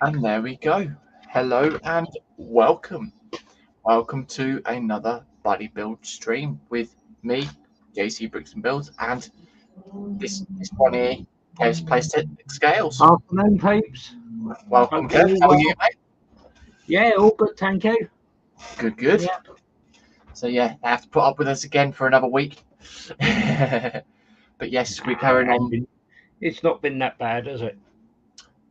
And there we go. Hello and welcome. Welcome to another Buddy Build stream with me, JC Bricks and Builds, and this one here, Kev's Playset Scales. Afternoon, peeps. Welcome, Kev. How are you, mate? Yeah, all good, thank you. Good, good. Yeah. So yeah, they have to put up with us again for another week. But yes, we're carrying on. It's not been that bad, has it?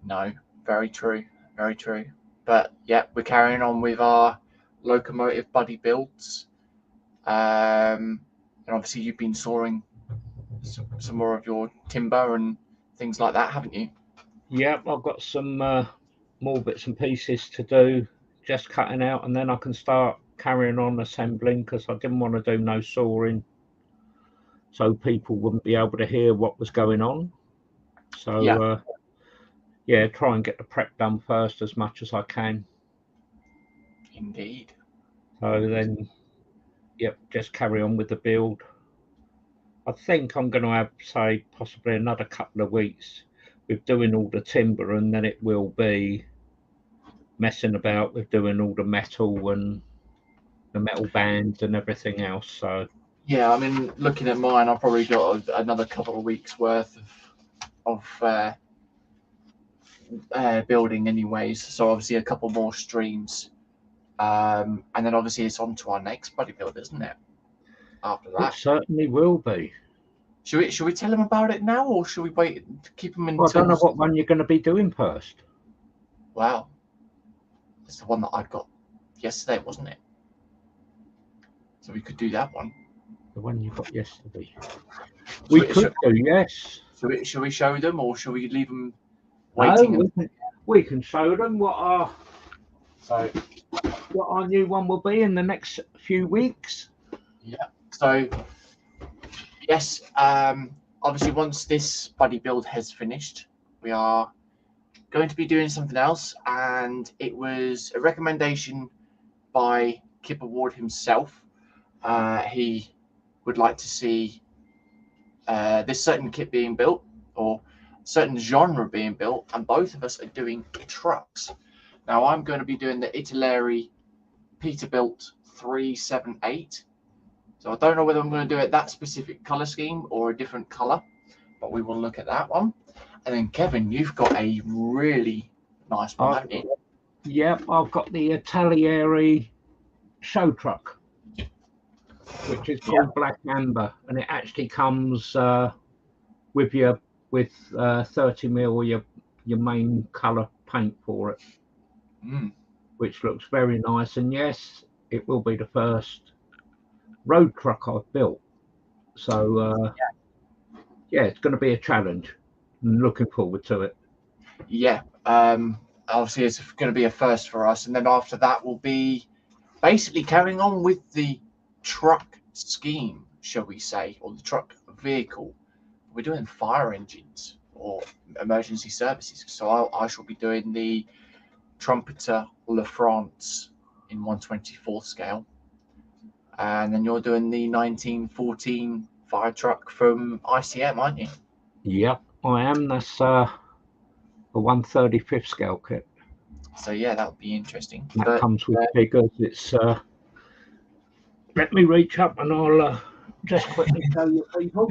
No, very true, very true. But yeah, we're carrying on with our locomotive buddy builds. And obviously you've been sawing some more of your timber and things like that, haven't you? Yeah, I've got some more bits and pieces to do, just cutting out, and then I can start carrying on assembling because I didn't want to do no sawing so people wouldn't be able to hear what was going on. So yeah, try and get the prep done first as much as I can. Indeed. So then, yep, just carry on with the build. I think I'm going to have, say, possibly another couple of weeks with doing all the timber, and then it will be messing about with doing all the metal and the metal bands and everything else. So yeah, I mean, looking at mine, I've probably got another couple of weeks worth of building anyways. So obviously a couple more streams, and then obviously it's on to our next buddy build, isn't it? After that, it certainly will be. Should we tell them about it now, or should we wait to keep them until? Well, I don't know what one you're going to be doing first. Wow, it's the one that I got yesterday, wasn't it? So we could do that one. The one you got yesterday. We could do, yes. Should we show them, or should we leave them waiting? No, we can show them what our new one will be in the next few weeks. Yeah. So yes, obviously once this buddy build has finished, we are going to be doing something else, and it was a recommendation by Kipper Ward himself. He would like to see this certain kit being built, or certain genre being built, and both of us are doing trucks. Now I'm going to be doing the Italeri Peterbilt 378. So I don't know whether I'm going to do it that specific color scheme or a different color, but we will look at that one. And then Kevin, you've got a really nice one, haven't you? Yep, I've got the Italieri show truck, which is called Black Amber, and it actually comes with 30mm your main color paint for it, which looks very nice. And yes, it will be the first road truck I've built. So yeah, it's going to be a challenge. I'm looking forward to it. Yeah, obviously it's going to be a first for us, and then after that we'll be basically carrying on with the truck scheme, shall we say, or the truck vehicle. We're doing fire engines or emergency services, so I shall be doing the Trumpeter La France in 1/24 scale, and then you're doing the 1914 fire truck from ICM, aren't you? Yep, I am. That's a 1/35 scale kit. So yeah, that would be interesting. That comes with figures. It's let me reach up and I'll just quickly show you people.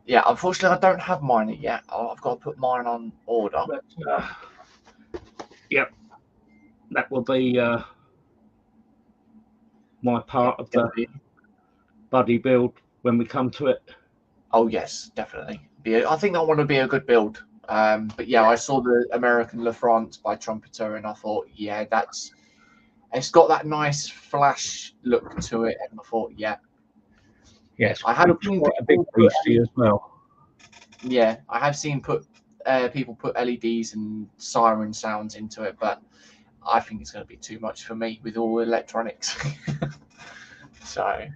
Yeah, unfortunately I don't have mine yet. I've got to put mine on order. But, yep, that will be my part of the buddy build when we come to it. Oh yes, definitely. I think that one would be a good build. But yeah, I saw the American La France by Trumpeter, and I thought, yeah, it's got that nice flash look to it, and I thought, yeah. Yes, I have seen quite a big boosty as well. Yeah, I have seen people put LEDs and siren sounds into it, but I think it's going to be too much for me with all the electronics. So.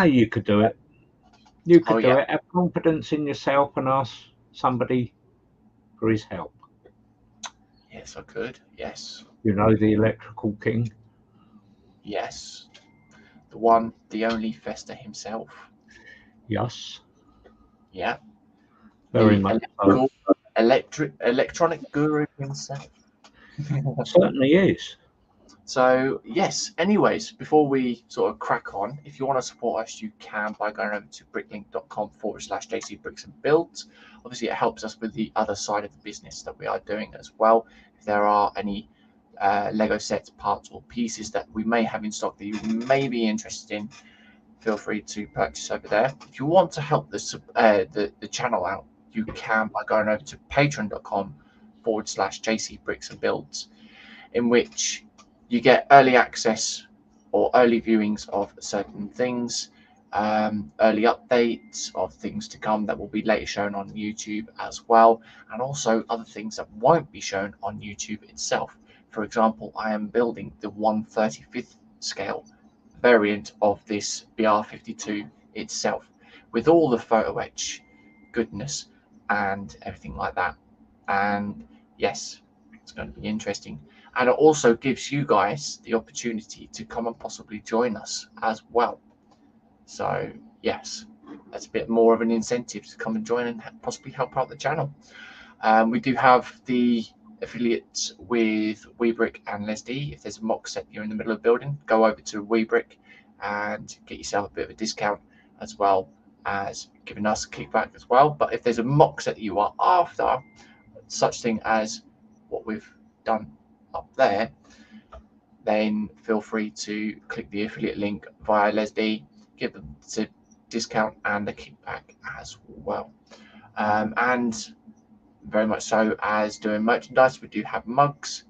You could do it. You could do it. Have confidence in yourself and ask somebody for his help. Yes, I could. Yes. You know, the electrical king. Yes. The one, the only Fester himself. Yes. Yeah. Very much so. Electronic guru himself. Certainly is. So yes, anyways, before we sort of crack on, if you want to support us, you can by going over to bricklink.com/jcbricks and builds. Obviously, it helps us with the other side of the business that we are doing as well. If there are any Lego sets, parts, or pieces that we may have in stock that you may be interested in, feel free to purchase over there. If you want to help the channel out, you can by going over to patreon.com/jcbricks and builds, in which you get early access or early viewings of certain things, early updates of things to come that will be later shown on YouTube as well, and also other things that won't be shown on YouTube itself. For example, I am building the 1/35th scale variant of this BR52 itself, with all the photo etch goodness and everything like that. And yes, it's going to be interesting. And it also gives you guys the opportunity to come and possibly join us as well. So yes, that's a bit more of an incentive to come and join and possibly help out the channel. We do have the affiliates with Webrick and LesDiy. If there's a mock set you're in the middle of building, go over to Webrick and get yourself a bit of a discount, as well as giving us a kickback as well. But if there's a mock set that you are after, such thing as what we've done up there, then feel free to click the affiliate link via LesDiy, give them a discount and a kickback as well. And very much so as doing merchandise, we do have mugs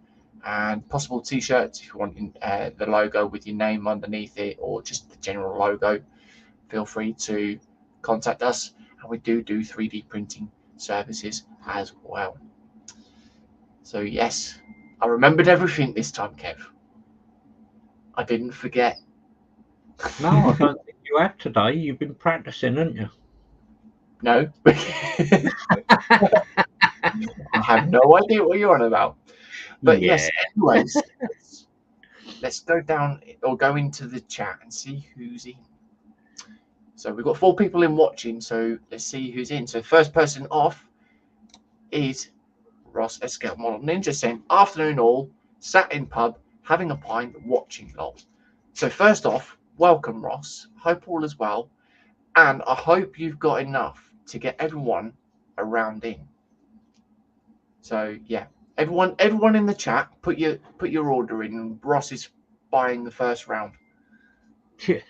and possible t-shirts if you want the logo with your name underneath it, or just the general logo. Feel free to contact us, and we do 3D printing services as well. So yes, I remembered everything this time, Kev. I didn't forget. No, I don't think you have today. You've been practicing, haven't you? No. I have no idea what you're on about. But yeah. yes, anyways, let's go down or go into the chat and see who's in. So we've got 4 people in watching, so let's see who's in. So first person off is Ross Escale Model Ninja, saying, afternoon all, sat in pub, having a pint, watching lot. So first off, welcome Ross, hope all is well, and I hope you've got enough to get everyone around in. So yeah, everyone in the chat, put your order in, and Ross is buying the first round. And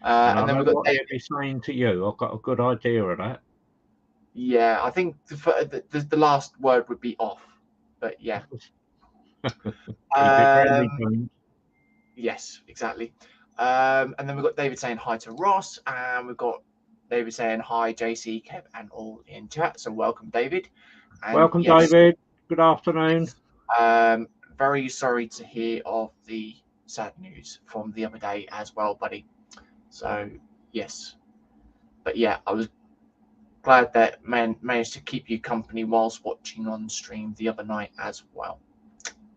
then we've got David saying to you. I've got a good idea of that. Yeah, I think the last word would be off, but yeah. Yes, exactly. And then we've got David saying hi to Ross, and we've got David saying hi, JC, Kev, and all in chat. So welcome, David. And welcome, yes, David. Good afternoon. Very sorry to hear of the sad news from the other day as well, buddy. So yes, but yeah, I was glad that managed to keep you company whilst watching on stream the other night as well.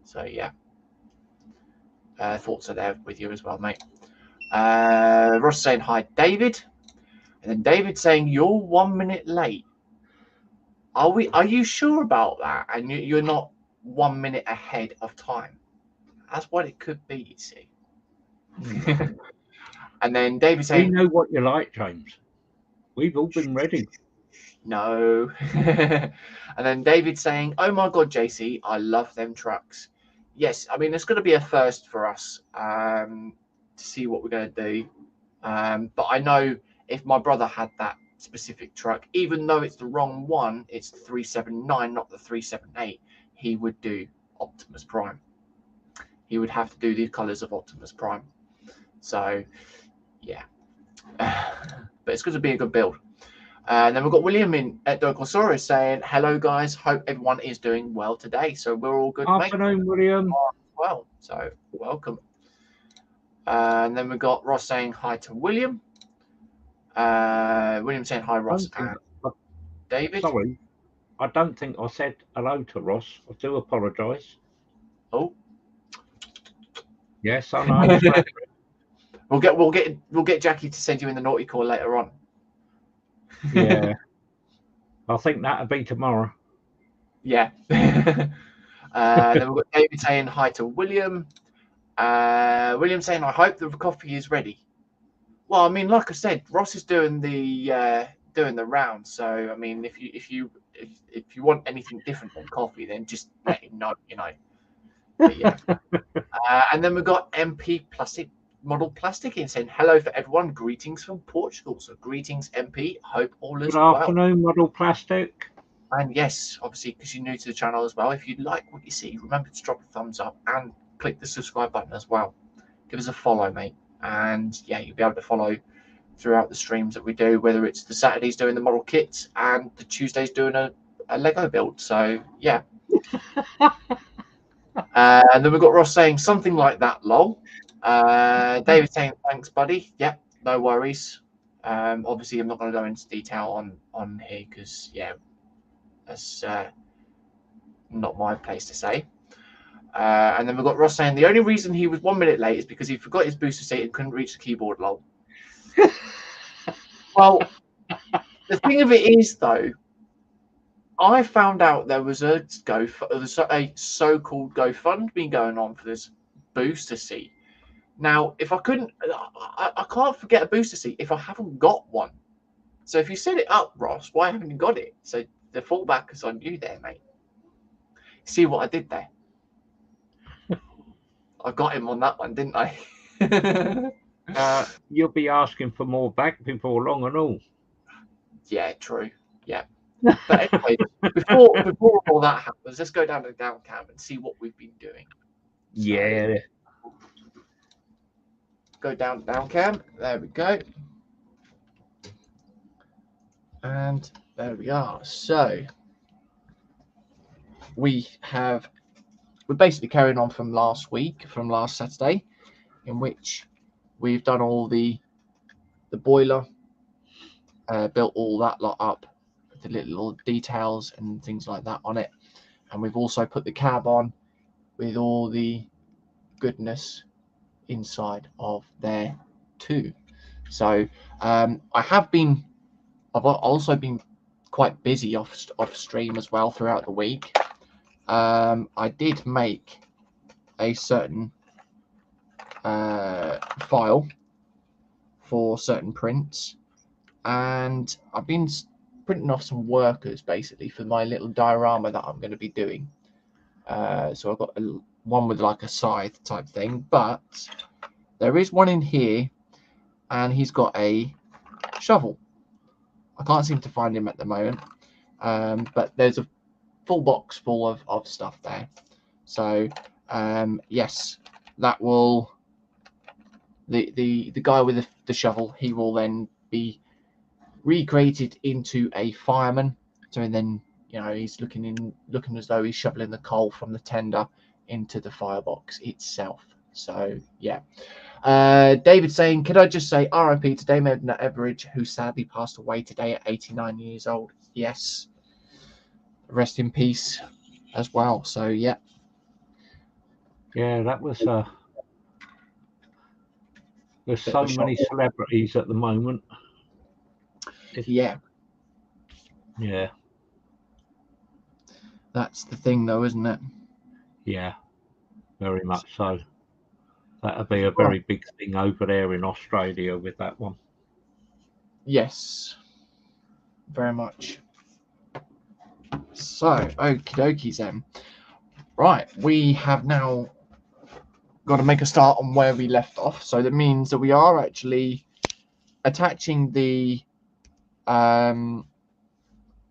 So yeah, thoughts are there with you as well, mate. Ross saying hi, David, and then David saying you're 1 minute late. Are you sure about that? And you're not 1 minute ahead of time? That's what it could be, you see. And then David saying, we know what you like, James. We've all been ready. No. And then David saying, oh my God, JC, I love them trucks. Yes, I mean, it's going to be a first for us to see what we're going to do. But I know if my brother had that specific truck, even though it's the wrong one, it's the 379, not the 378, he would do Optimus Prime. He would have to do the colours of Optimus Prime. So, yeah. But it's going to be a good build. And then we've got William in at Docosaurus saying, hello, guys. Hope everyone is doing well today. So we're all good, afternoon, mate. William. Well, so welcome. And then we've got Ross saying hi to William. William saying hi, Ross and David. Sorry, I don't think I said hello to Ross. I do apologise. Oh. Yes, I know. We'll get Jackie to send you in the naughty call later on. Yeah. I think that'll be tomorrow. Yeah. Then we've got David saying hi to William. William saying, I hope the coffee is ready. Well, I mean, like I said, Ross is doing the round. So I mean, if you want anything different than coffee, then just let him know, you know. But yeah. And then we've got MP Plastic Model Plastic in saying hello for everyone. Greetings from Portugal. So greetings, MP. Hope all is Good well. afternoon, Model Plastic. And yes, obviously, because you're new to the channel as well, if you like what you see, remember to drop a thumbs up and click the subscribe button as well. Give us a follow, mate. And yeah, you'll be able to follow throughout the streams that we do, whether it's the Saturdays doing the model kits and the Tuesdays doing a Lego build. So yeah. And then we've got Ross saying something like that, lol. David saying thanks, buddy. Yep, no worries. Obviously, I'm not going to go into detail on here because yeah, that's not my place to say. And then we've got Ross saying the only reason he was 1 minute late is because he forgot his booster seat and couldn't reach the keyboard, lol. Well, the thing of it is, though, I found out there was a so-called GoFundMe going on for this booster seat. Now, if I couldn't, I can't forget a booster seat if I haven't got one. So if you set it up, Ross, why haven't you got it? So the fallback is on you there, mate. See what I did there? I got him on that one, didn't I? You'll be asking for more back before long and all. Yeah, true. Yeah. But anyway, before all that happens, let's go down to the down cam and see what we've been doing. So, yeah. Go down cam. There we go. And there we are. So we're basically carrying on from last Saturday, in which we've done all the boiler, built all that lot up, the little details and things like that on it, and we've also put the cab on with all the goodness inside of there too. So I've also been quite busy off stream as well throughout the week. I did make a certain file for certain prints, and I've been printing off some workers basically for my little diorama that I'm going to be doing. So I've got one with like a scythe type thing, but there is one in here and he's got a shovel. I can't seem to find him at the moment, but there's a full box full of stuff there. So yes, that will the guy with the shovel, he will then be recreated into a fireman. So then, you know, he's looking as though he's shoveling the coal from the tender into the firebox itself. So yeah. David saying, could I just say RIP to Dame Edna Everidge, who sadly passed away today at 89 years old. Yes, rest in peace as well. So yeah, that was there's so many celebrities at the moment. Yeah, that's the thing though, isn't it? Yeah, very much so. That'll be a very big thing over there in Australia with that one. Yes, very much. So, okie dokies then. Right, we have now got to make a start on where we left off. So that means that we are actually attaching the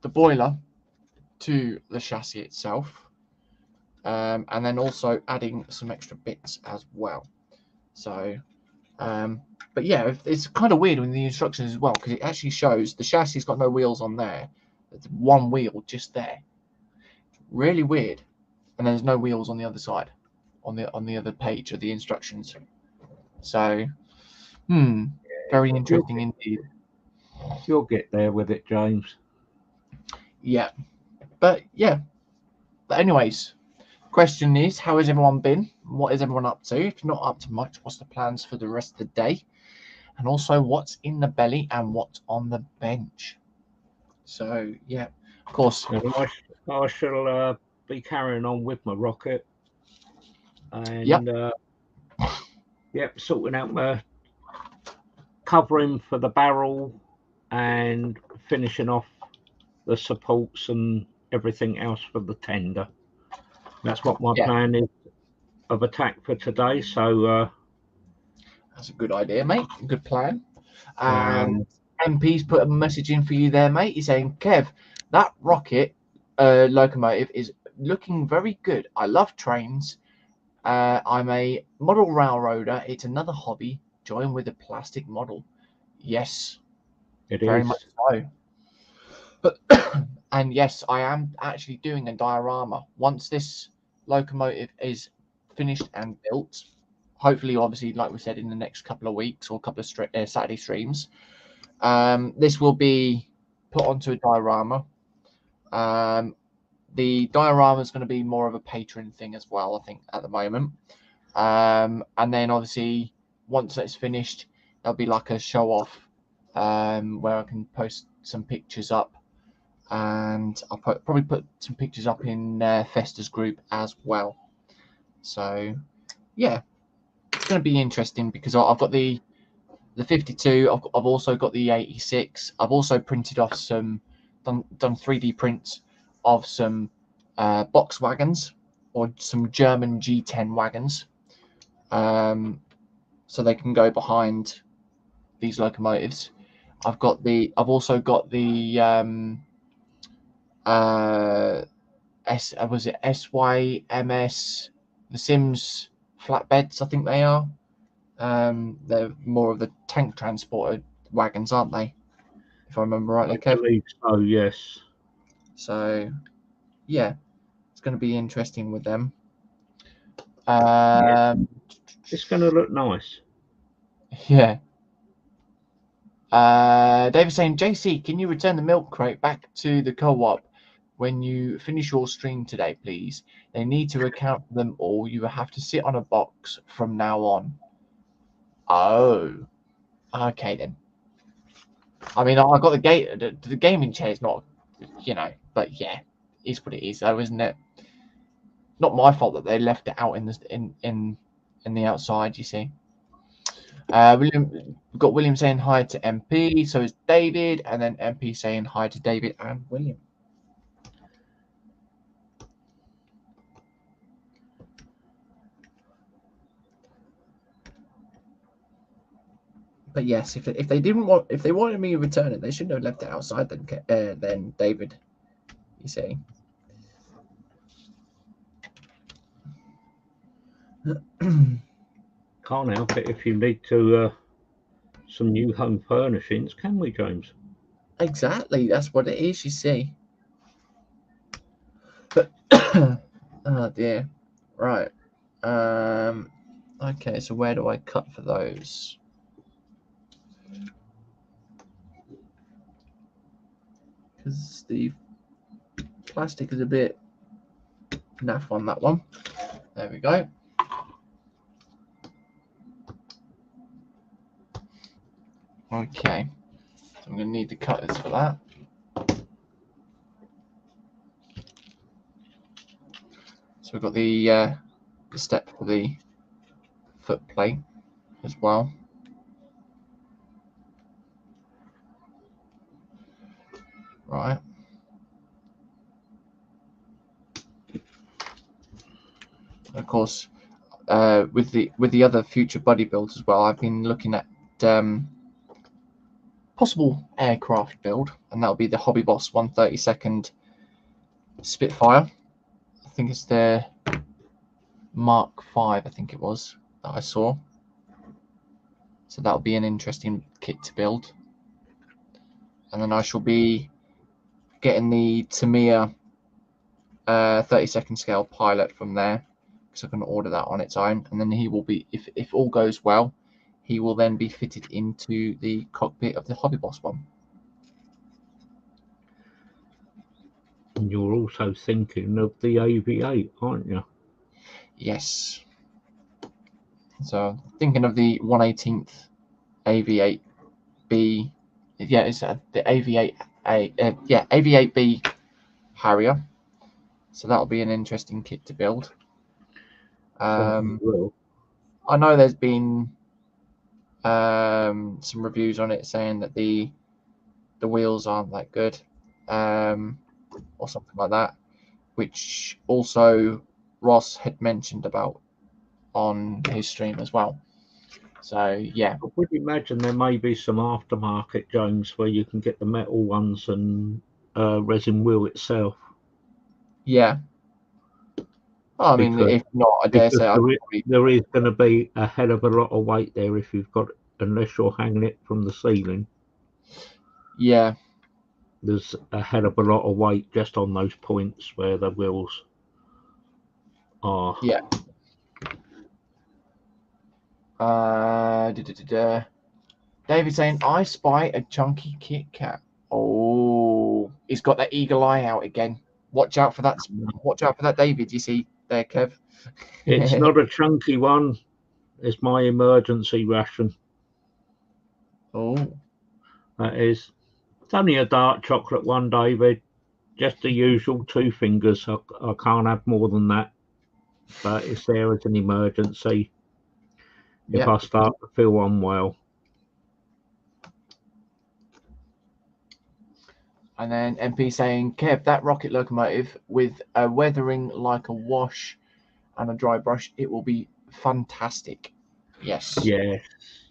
boiler to the chassis itself, and then also adding some extra bits as well. So but yeah, it's kind of weird in the instructions as well, because it actually shows the chassis's got no wheels on there. There's one wheel just there. Really weird. And there's no wheels on the other side, on the other page of the instructions. So very interesting indeed. You'll get there with it, James. Yeah. But anyways, question is, how has everyone been? What is everyone up to? If not up to much, what's the plans for the rest of the day? And also, what's in the belly and what's on the bench? So yeah, of course. I shall be carrying on with my rocket, and yep, sorting out my covering for the barrel and finishing off the supports and everything else for the tender. That's what my plan is of attack for today. So that's a good idea, mate. Good plan. And MP's put a message in for you there, mate. He's saying, Kev, that rocket locomotive is looking very good. I love trains. I'm a model railroader. It's another hobby. Join with a plastic model. Yes, it very is. much so. But and yes, I am actually doing a diorama. Once this locomotive is finished and built, hopefully, obviously, like we said, in the next couple of weeks or a couple of Saturday streams, this will be put onto a diorama. The diorama is going to be more of a patron thing as well, I think, at the moment. And then obviously, once it's finished, there'll be like a show off where I can post some pictures up, and I'll probably put some pictures up in Festa's group as well. So yeah, it's going to be interesting because I've got the 52. I've also got the 86. I've also printed off some done 3D prints of some box wagons or some German G10 wagons, so they can go behind these locomotives. I've also got the was it SYMS, the Sims flatbeds, I think they are. They're more of the tank transporter wagons, aren't they? If I remember rightly, I believe so, yes. So, yeah, it's going to be interesting with them. It's going to look nice. Yeah. David's saying, JC, can you return the milk crate back to the co-op when you finish your stream today, please? They need to account for them all. You will have to sit on a box from now on. Oh, okay then. I mean, I got the gaming chair is not, but yeah, it's what it is, though, isn't it? Not my fault that they left it out in the outside. You see, we've got William saying hi to MP. So is David, and then MP saying hi to David and William. But yes, if they wanted me to return it, they shouldn't have left it outside. Then David, you see. Can't help it if you need to some new home furnishings, can we, James? Exactly, that's what it is. You see. But oh dear, right. Okay, so where do I cut for those? Because the plastic is a bit naff on that one. There we go. Okay, so I'm going to need the cutters for that. So we've got the step for the foot plate as well. Right. Of course, with the other future buddy builds as well, I've been looking at possible aircraft build, and that'll be the HobbyBoss 132nd Spitfire. I think it's the Mark 5, I think it was, that I saw. So that'll be an interesting kit to build. And then I shall be getting the Tamiya 32nd scale pilot from there, because I can order that on its own. And then he will be, if all goes well, he will then be fitted into the cockpit of the HobbyBoss one. And you're also thinking of the AV8, aren't you? Yes. So thinking of the 1/18th AV8B. Yeah, it's the AV8A. Yeah, AV8B Harrier. So that'll be an interesting kit to build. Certainly will. I know there's been some reviews on it saying that the wheels aren't that good, or something like that, which also Ross had mentioned about on his stream as well. So yeah, I would imagine there may be some aftermarket, James, where you can get the metal ones and resin wheel itself. yeah. I mean, Because- if not, I dare say there is going to be a hell of a lot of weight there if you've got, unless you're hanging it from the ceiling. yeah. There's a hell of a lot of weight just on those points where the wheels are. Yeah. David saying, I spy a chunky Kit Kat. Oh, he's got that eagle eye out again. Watch out for that. Watch out for that, David. You see there, Kev? It's not a chunky one. It's my emergency ration. Oh. That is. It's only a dark chocolate one, David. Just the usual 2 fingers. I can't have more than that. But it's there as an emergency if I start to feel unwell. And then MP saying, Kev, that rocket locomotive with a weathering like a wash and a dry brush, it will be fantastic. Yes.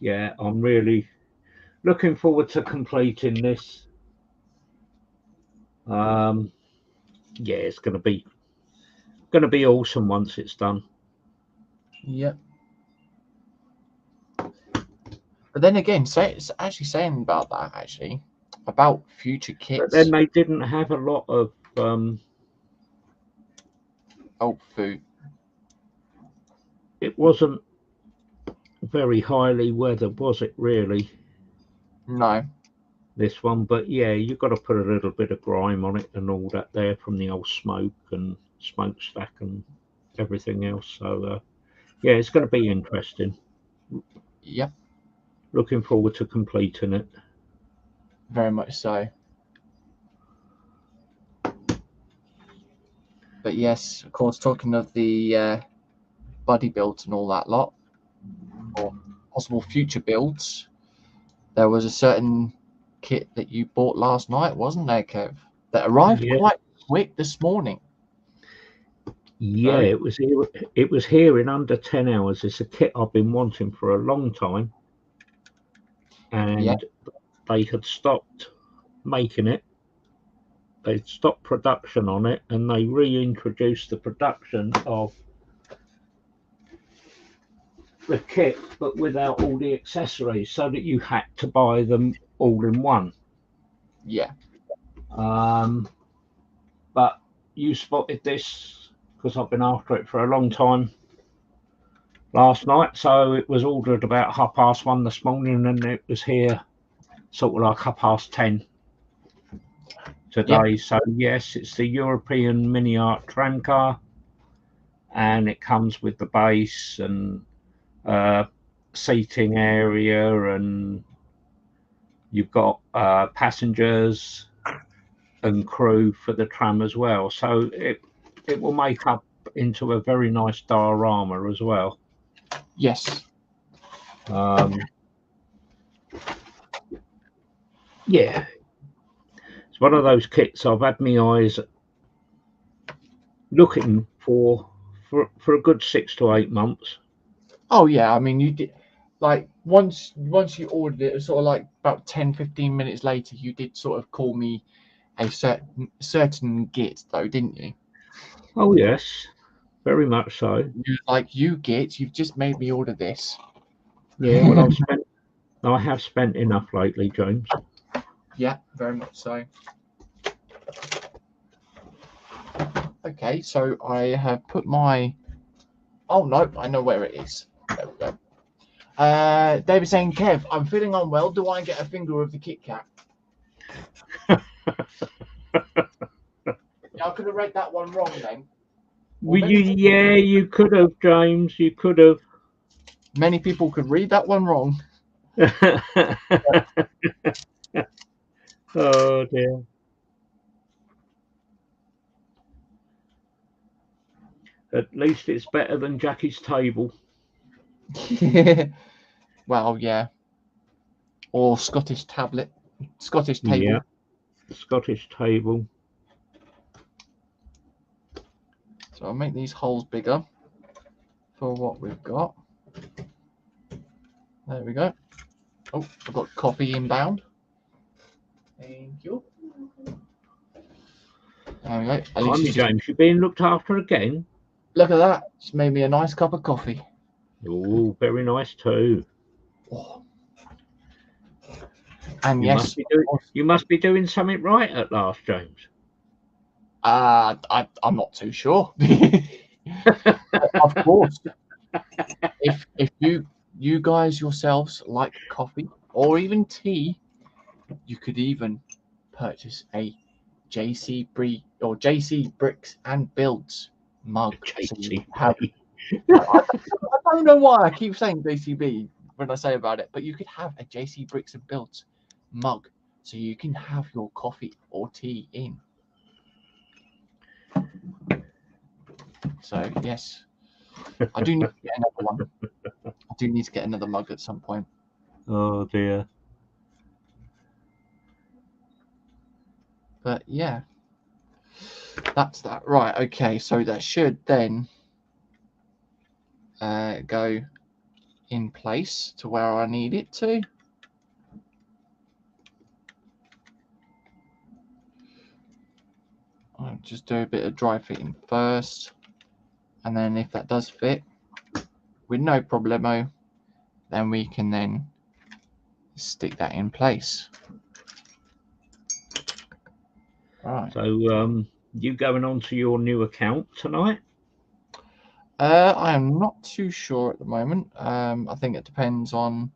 Yeah. I'm really looking forward to completing this. Yeah, it's going to be awesome once it's done. Yep. But then again, it's actually saying about that about future kits. But then they didn't have a lot of food. It wasn't very highly weathered, was it really? No. This one, but yeah, you've got to put a little bit of grime on it and all that there from the old smoke and smokestack and everything else. So yeah, it's going to be interesting. Yep. Looking forward to completing it. Very much so. But yes, of course, talking of the buddy builds and all that lot, or possible future builds, there was a certain kit that you bought last night, wasn't there, Kev? That arrived quite quick this morning. Yeah, it was here in under 10 hours. It's a kit I've been wanting for a long time. And they had stopped making it. They stopped production on it, and they reintroduced the production of the kit, but without all the accessories, so that you had to buy them all in one. Yeah. But you spotted this because I've been after it for a long time last night, so it was ordered about 1:30 this morning, and it was here sort of like 10:30 today. So yes, it's the European Mini Art tram car, and it comes with the base and seating area, and you've got passengers and crew for the tram as well. So it will make up into a very nice diorama as well. Yes. Yeah, it's one of those kits I've had my eyes looking for a good 6 to 8 months. Oh yeah, I mean, you did, like, once you ordered it, sort of like about 10-15 minutes later, you did sort of call me a certain git, though, didn't you? Oh yes, very much so. You git, you've just made me order this. Yeah, well, I have spent enough lately, James. Yeah, very much so. Okay, so I have put my... Oh, no, I know where it is. There we go. David saying, Kev, I'm feeling unwell. Do I get a finger of the Kit Kat? I could have read that one wrong then. Well, you could have, James. You could have. Many people could read that one wrong. Oh dear. At least it's better than Jackie's table. Well, yeah. Or Scottish table. Yeah, Scottish table. So I'll make these holes bigger for what we've got. There we go. Oh, I've got coffee inbound. Thank you. There we go. At least Blimey, James, you're being looked after again. look at that. It's made me a nice cup of coffee. Oh, very nice too. Oh. And You yes, must be doing something right at last, James. I'm not too sure. Of course, if you guys yourselves like coffee or even tea, you could even purchase a JC Bricks and Builds mug. So you have, I don't know why I keep saying JCB when I say about it, but you could have a JC Bricks and Builds mug, so you can have your coffee or tea in. So yes, I do need to get another one. I do need to get another mug at some point. Oh dear. But yeah, that's that. Right, okay, so that should then go in place to where I need it to. I'll just do a bit of dry fitting first, and then if that does fit with no problemo, then we can then stick that in place. Right. So you going on to your new account tonight? I am not too sure at the moment. I think it depends on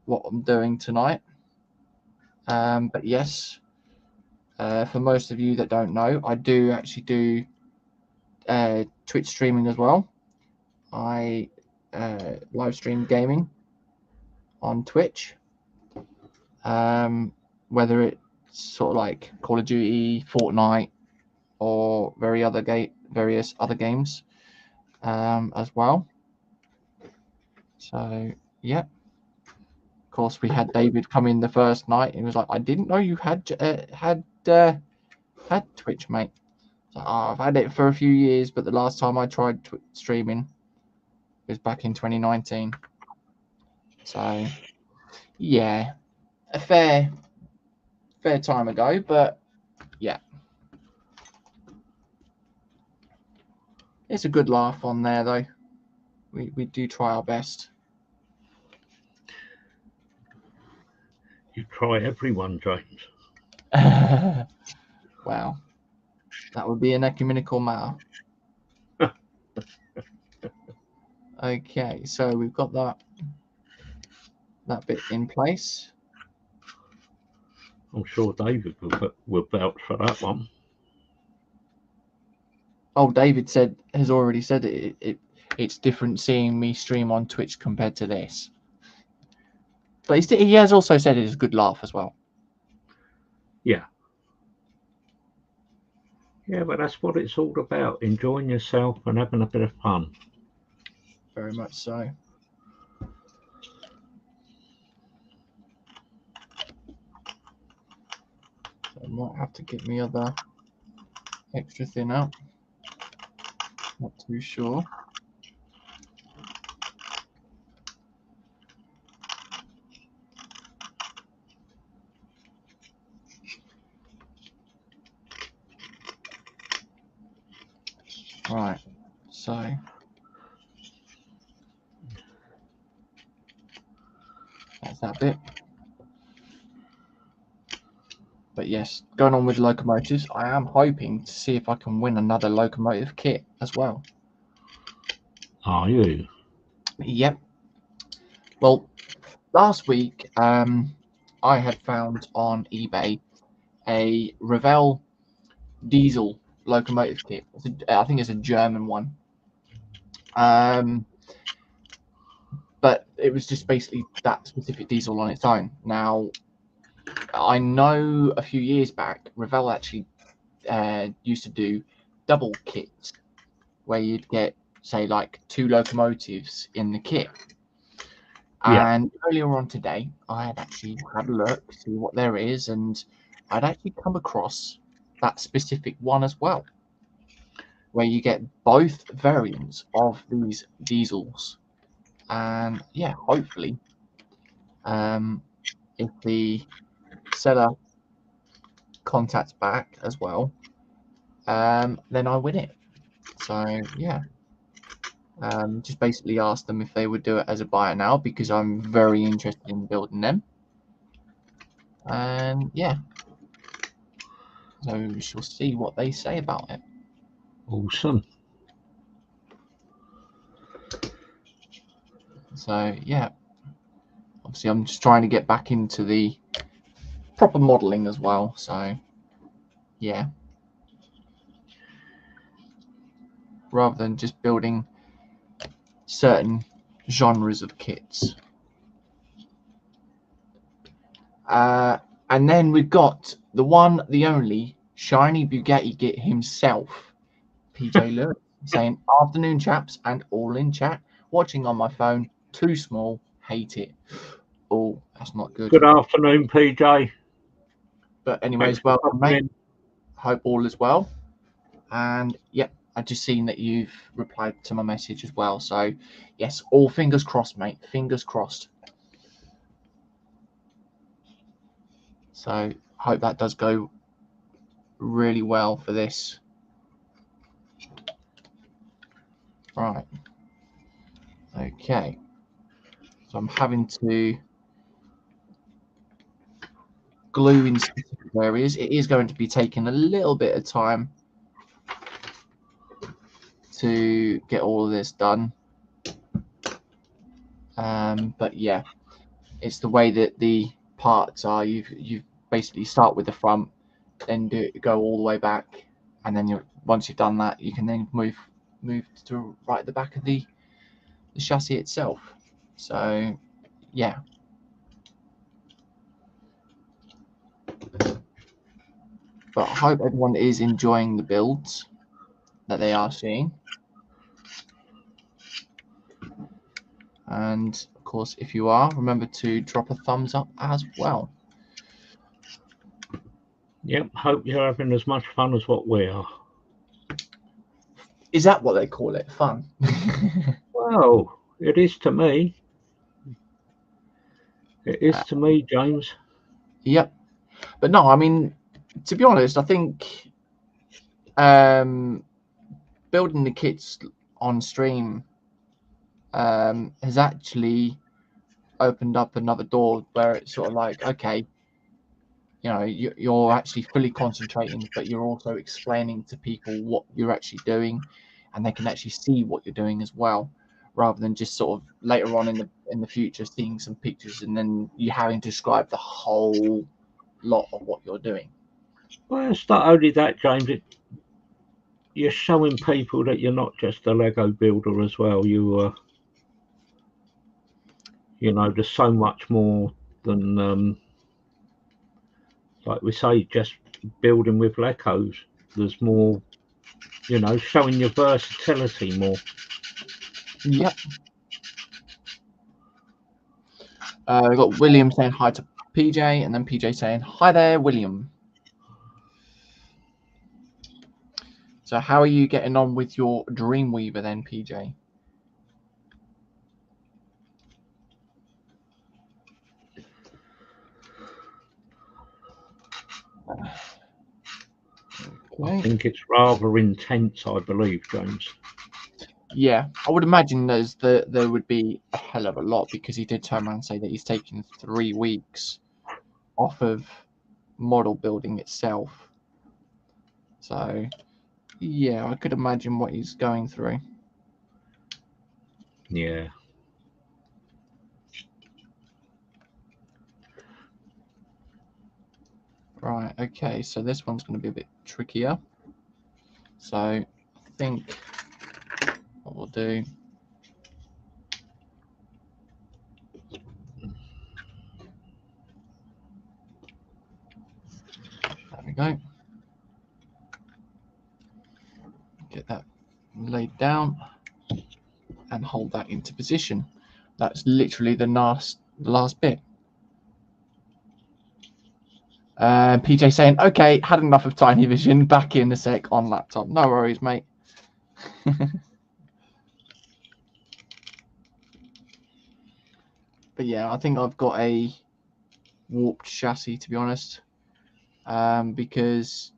what I'm doing tonight. But yes, for most of you that don't know, I do actually do Twitch streaming as well. I live stream gaming on Twitch. Whether it's sort of like Call of Duty, Fortnite, or various other games as well. So yeah, of course we had David come in the first night. He was like, "I didn't know you had Twitch, mate." So, I've had it for a few years, but the last time I tried streaming was back in 2019. So yeah, a fair time ago, but yeah, it's a good laugh on there though. We do try our best. You try everyone, James. Wow, that would be an ecumenical matter. Okay, so we've got that bit in place. I'm sure David will vouch for that one. Oh, David has already said it's different seeing me stream on Twitch compared to this. But he has also said it's a good laugh as well. Yeah. Yeah, but that's what it's all about, enjoying yourself and having a bit of fun. Very much so. So I might have to get me other extra thin out. Not too sure. Right, so that's that bit. But yes, going on with locomotives, I am hoping to see if I can win another locomotive kit as well. Are you? Yep. Well, last week I had found on eBay a Revell diesel locomotive kit. I think it's a German one. But it was just basically that specific diesel on its own. Now, I know a few years back, Revell actually used to do double kits where you'd get, say, like 2 locomotives in the kit. Yeah. And earlier on today, I had actually had a look, see what there is, and I'd actually come across that specific one as well, where you get both variants of these diesels. And yeah, hopefully, if the seller contacts back as well, then I win it. So yeah, just basically ask them if they would do it as a buyer now, because I'm very interested in building them. And yeah, so we shall see what they say about it. Awesome. So yeah, obviously I'm just trying to get back into the proper modeling as well. So yeah, rather than just building certain genres of kits. And then we've got the one, the only shiny Bugatti git himself, PJ Lewis, saying, "Afternoon, chaps, and all in chat. Watching on my phone. Too small. Hate it." Oh, that's not good. Good afternoon, PJ. But anyways, welcome, mate. Hope all is well. And yep, I just seen that you've replied to my message as well. So yes, all fingers crossed, mate. Fingers crossed. So hope that does go really well for this. Right. Okay. So I'm having to glue in specific areas. It is going to be taking a little bit of time to get all of this done. But yeah, it's the way that the parts are. You basically start with the front, then go all the way back, and then once you've done that, you can then move to right at the back of the chassis itself. So yeah. But I hope everyone is enjoying the builds that they are seeing. And of course, if you are, remember to drop a thumbs up as well. Yep, hope you're having as much fun as what we are. Is that what they call it? Fun? Well, it is to me. It is to me, James. Yep. But no, I mean, to be honest, I think building the kits on stream has actually opened up another door where it's sort of like, okay, you know, you're actually fully concentrating, but you're also explaining to people what you're actually doing, and they can actually see what you're doing as well, rather than just sort of later on in the future seeing some pictures and then you having to describe the whole lot of what you're doing. Well, it's not only that, James. You're showing people that you're not just a Lego builder as well. You know, there's so much more than, like we say, just building with Legos. There's more, you know, showing your versatility more. Yep. We've got William saying hi to PJ, and then PJ saying hi there, William. So how are you getting on with your Dreamweaver then, PJ? I think it's rather intense, I believe, James. Yeah, I would imagine there would be a hell of a lot, because he did turn around and say that he's taken 3 weeks off of model building itself. So yeah, I could imagine what he's going through. Yeah. Right, okay, so this one's going to be a bit trickier. So I think what we'll do, there we go. Get that blade down and hold that into position. That's literally the last bit. PJ saying, okay, had enough of Tiny Vision, back in a sec on laptop. No worries, mate. But yeah, I think I've got a warped chassis, to be honest, because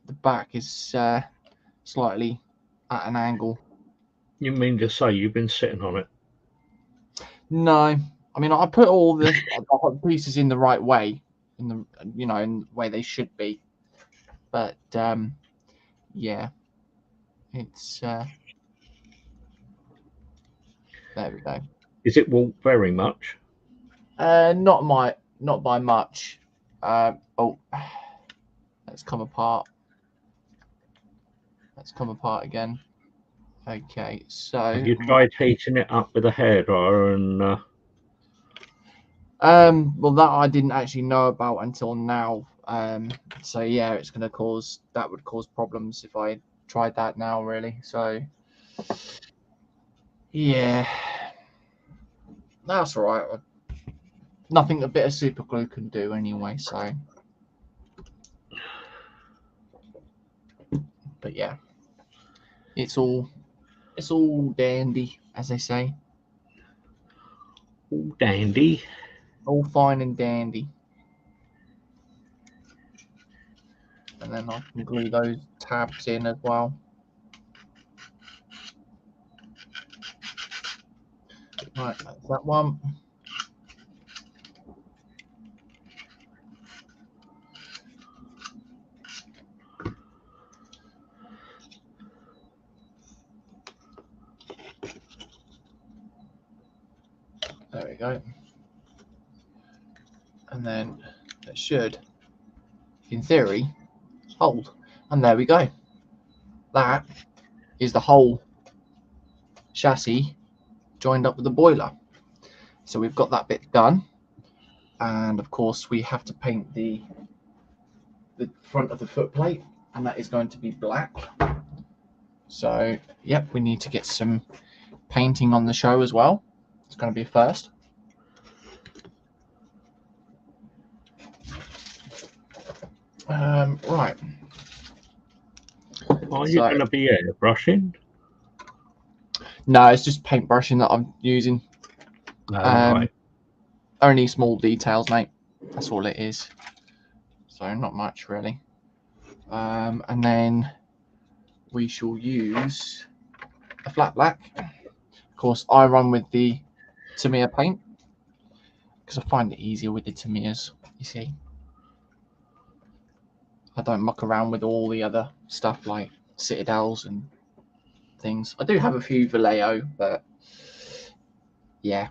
the back is slightly at an angle. You mean to say you've been sitting on it? No, I mean I put all the pieces in the right way, in the in the way they should be, but yeah, it's there we go. Is it warped very much? Not by much. Oh, let's come apart. Let's come apart again. Okay, so Have you tried heating it up with a hairdryer and? Well, that I didn't actually know about until now. So yeah, that would cause problems if I tried that now, really. So yeah, that's all right. Nothing a bit of super glue can do anyway. So, but yeah, it's all dandy, as they say. All dandy. All fine and dandy. And then I can glue those tabs in as well. Right, that's that one. There we go. And then it should, in theory, hold. And there we go. That is the whole chassis joined up with the boiler. So we've got that bit done. And of course we have to paint the front of the footplate, and that is going to be black. So yep, we need to get some painting on the show as well. It's going to be a first. Right. Are you going to be airbrushing? No, it's just paintbrushing that I'm using. Right. Only small details, mate. That's all it is. So not much really. And then we shall use a flat black. Of course, I run with the Tamiya paint because I find it easier with the Tamiyas, you see. I don't muck around with all the other stuff like Citadels and things. I do have a few Vallejo, but yeah.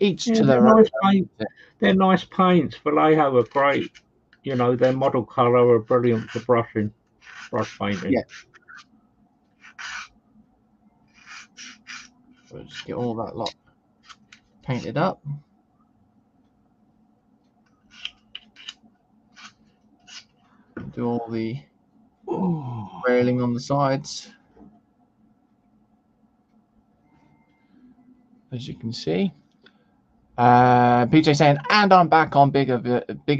Each to their own. They're nice paints. Vallejo are great. You know, their model colour are brilliant for brush painting. Yeah. So just get all that lot painted up. Do all the railing on the sides, as you can see. PJ saying, and I'm back on bigger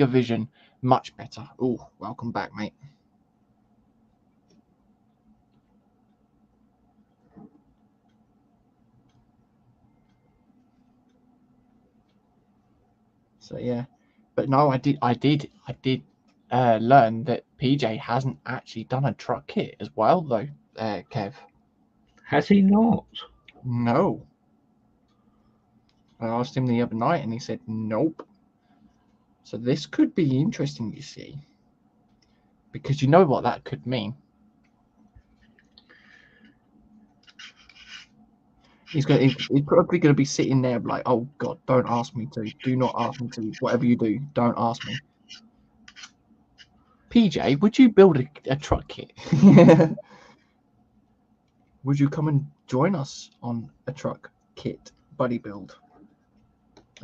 vision, much better. Oh, welcome back, mate. So yeah, but no, I did learn that PJ hasn't actually done a truck kit as well, though. Kev, has he not? No. I asked him the other night, and he said nope. So this could be interesting, you see, because you know what that could mean. He's probably going to be sitting there like, oh God, don't ask me to. Do not ask me to. Whatever you do, don't ask me. PJ, would you build a truck kit? Would you come and join us on a truck kit buddy build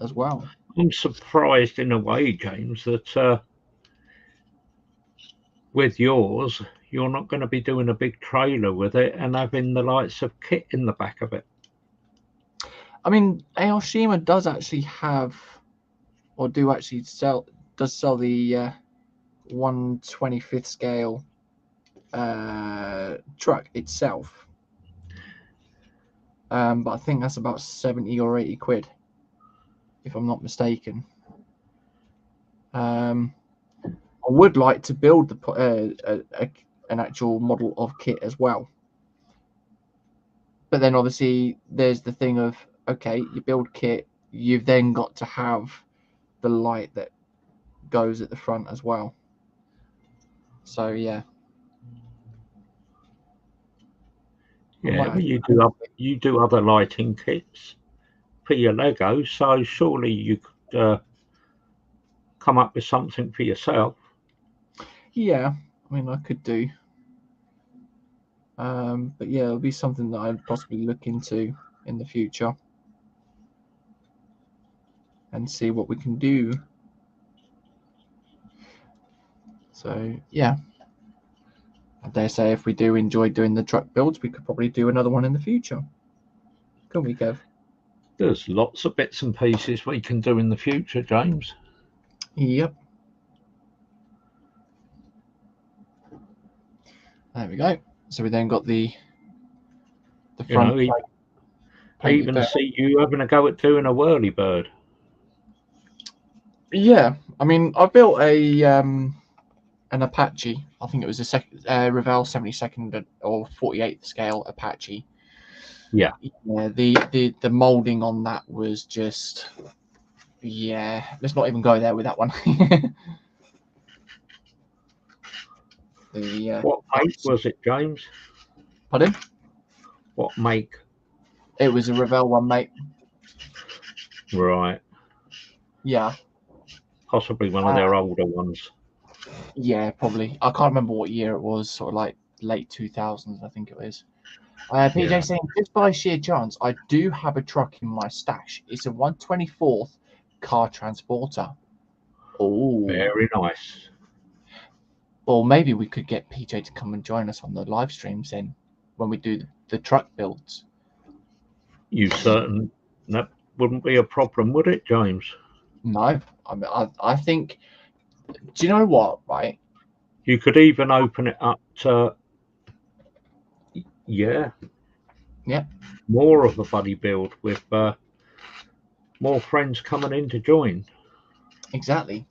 as well? I'm surprised in a way, James, that with yours, you're not going to be doing a big trailer with it and having the likes of kit in the back of it. I mean, Aoshima does actually have, or does sell the 1/25th scale truck itself. But I think that's about 70 or 80 quid, if I'm not mistaken. I would like to build an actual model of kit as well. But then obviously there's the thing of, okay, you build kit, you've then got to have the light that goes at the front as well. So yeah. Yeah, but you do other lighting kits for your Lego, so surely you could come up with something for yourself. Yeah, I mean, I could do. But yeah, it'll be something that I'd possibly look into in the future and see what we can do. So yeah, I dare say if we do enjoy doing the truck builds, we could probably do another one in the future. Couldn't we, Kev? There's lots of bits and pieces we can do in the future, James. Yep. There we go. So we then got the front. I even see you having a go at doing a whirlybird. Yeah, I mean, I built an Apache. I think it was a Revell 72nd or 48th scale Apache. Yeah. Yeah, the molding on that was just, yeah. Let's not even go there with that one. What make was it, James? Pardon? What make? It was a Revell one, mate. Right. Yeah. Possibly one of their older ones. Yeah, probably. I can't remember what year it was. Sort of like late 2000s, I think it was. PJ saying, just by sheer chance, I do have a truck in my stash. It's a 1/24th car transporter. Oh, very nice. Or maybe we could get PJ to come and join us on the live streams then when we do the truck builds. You certain that wouldn't be a problem, would it, James? No, I think. Do you know what? Right. You could even open it up to. Yeah. More of a buddy build with more friends coming in to join. Exactly.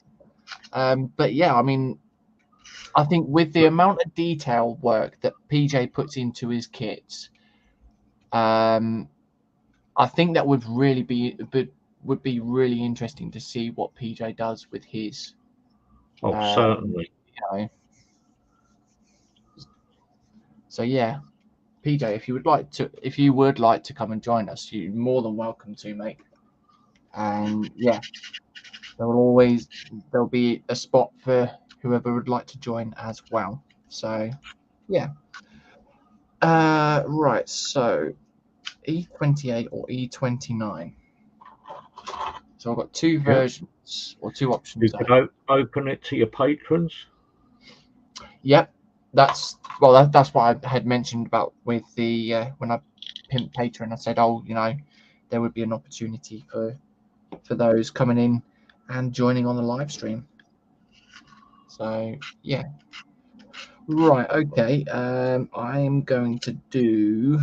But yeah, I mean, I think with the amount of detail work that PJ puts into his kits, I think that would really be really interesting to see what PJ does with his. Oh, certainly. You know. So yeah, PJ, if you would like to come and join us, you're more than welcome to, mate. And yeah, there'll be a spot for whoever would like to join as well. So yeah. Right, so E28 or E29. So I've got two versions or two options. You could open it to your patrons. Yep, that's what I had mentioned about with the when I pimped Patreon. I said, oh, you know, there would be an opportunity for those coming in and joining on the live stream. So yeah, right, okay. I'm going to do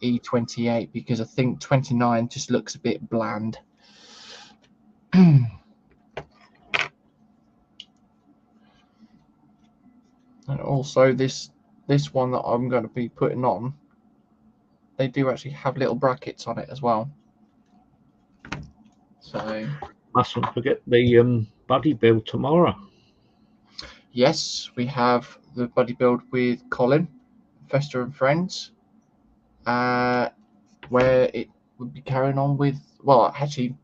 E28 because I think 29 just looks a bit bland. And also this one that I'm going to be putting on, they do actually have little brackets on it as well. So mustn't forget the buddy build tomorrow. Yes, we have the buddy build with Colin, Fester and Friends, where it would be carrying on with. Well, actually,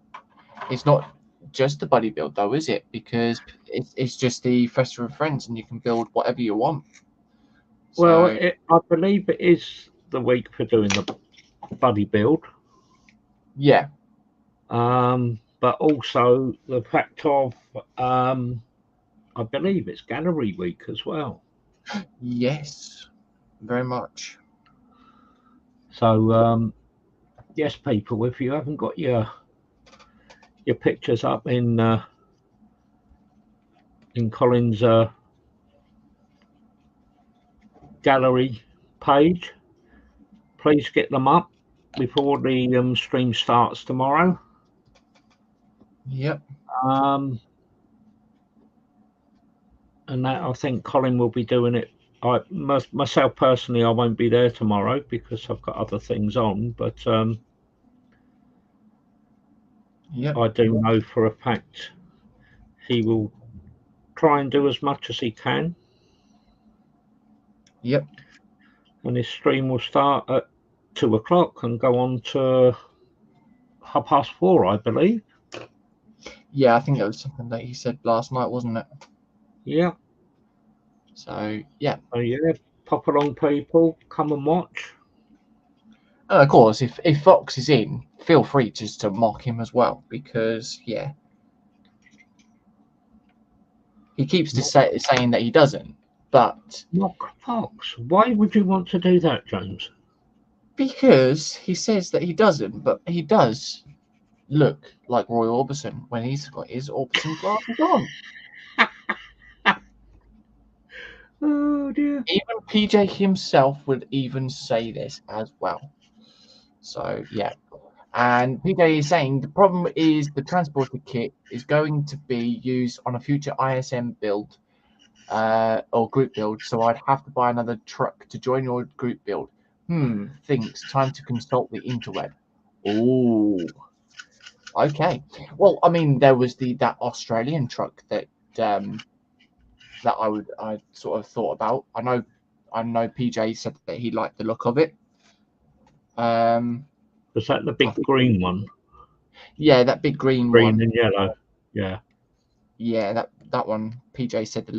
it's not just the buddy build though, is it? Because it's just the Fester and Friends, and you can build whatever you want. Well, I believe it is the week for doing the buddy build. Yeah. But also the fact of I believe it's gallery week as well. Yes, very much. So yes, people, if you haven't got your pictures up in Colin's gallery page, please get them up before the stream starts tomorrow. Yep. And that, I think Colin will be doing it. Myself personally, I won't be there tomorrow because I've got other things on, but Yep. I do know for a fact he will try and do as much as he can. Yep. And his stream will start at 2 o'clock and go on to 4:30, I believe. Yeah, I think that was something that he said last night, wasn't it? Yeah. So yeah. So yeah, pop along, people. Come and watch. And of course, if Fox is in, feel free just to mock him as well, because yeah, he keeps saying that he doesn't, but Mock Fox. Why would you want to do that, James? because he says that he doesn't, but he does look like Roy Orbison when he's got his Orbison glasses on. Oh dear. Even PJ himself would even say this as well. So yeah. And PJ is saying the problem is the transporter kit is going to be used on a future ISM build or group build, so I'd have to buy another truck to join your group build. Thinks time to consult the interweb. Oh, okay. Well, I mean, there was that Australian truck that I sort of thought about. I know PJ said that he liked the look of it. Was that the big green one? Yeah, that big green Green one. and yellow. Yeah. Yeah, that one. PJ said he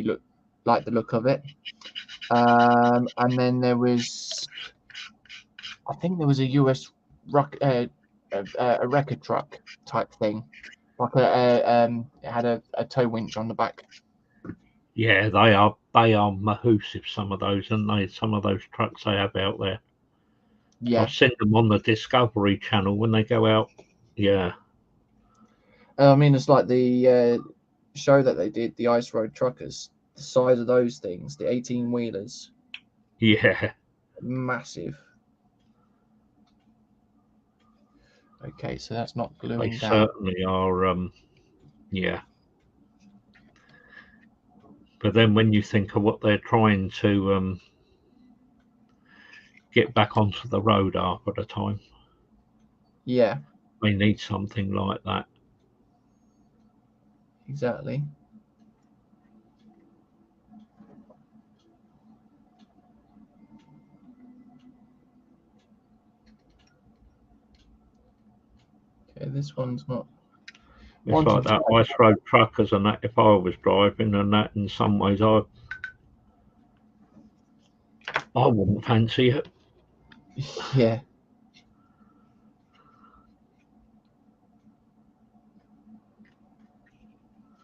looked like the look of it. And then there was, I think there was a US a record truck type thing, like it had a tow winch on the back. Yeah, they are mahoosive, some of those, aren't they? Some of those trucks they have out there. Yeah, I've seen them on the Discovery Channel when they go out. Yeah. I mean, it's like the show that they did, the Ice Road Truckers. The size of those things, the 18-wheelers. Yeah. Massive. Okay, so that's not gluing They down. certainly are. Yeah. But then when you think of what they're trying to get back onto the road half of the time, Yeah, they need something like that. exactly. Okay, this one's not. It's like that Ice Road Truckers and that. If I was driving and that, in some ways, I wouldn't fancy it. Yeah.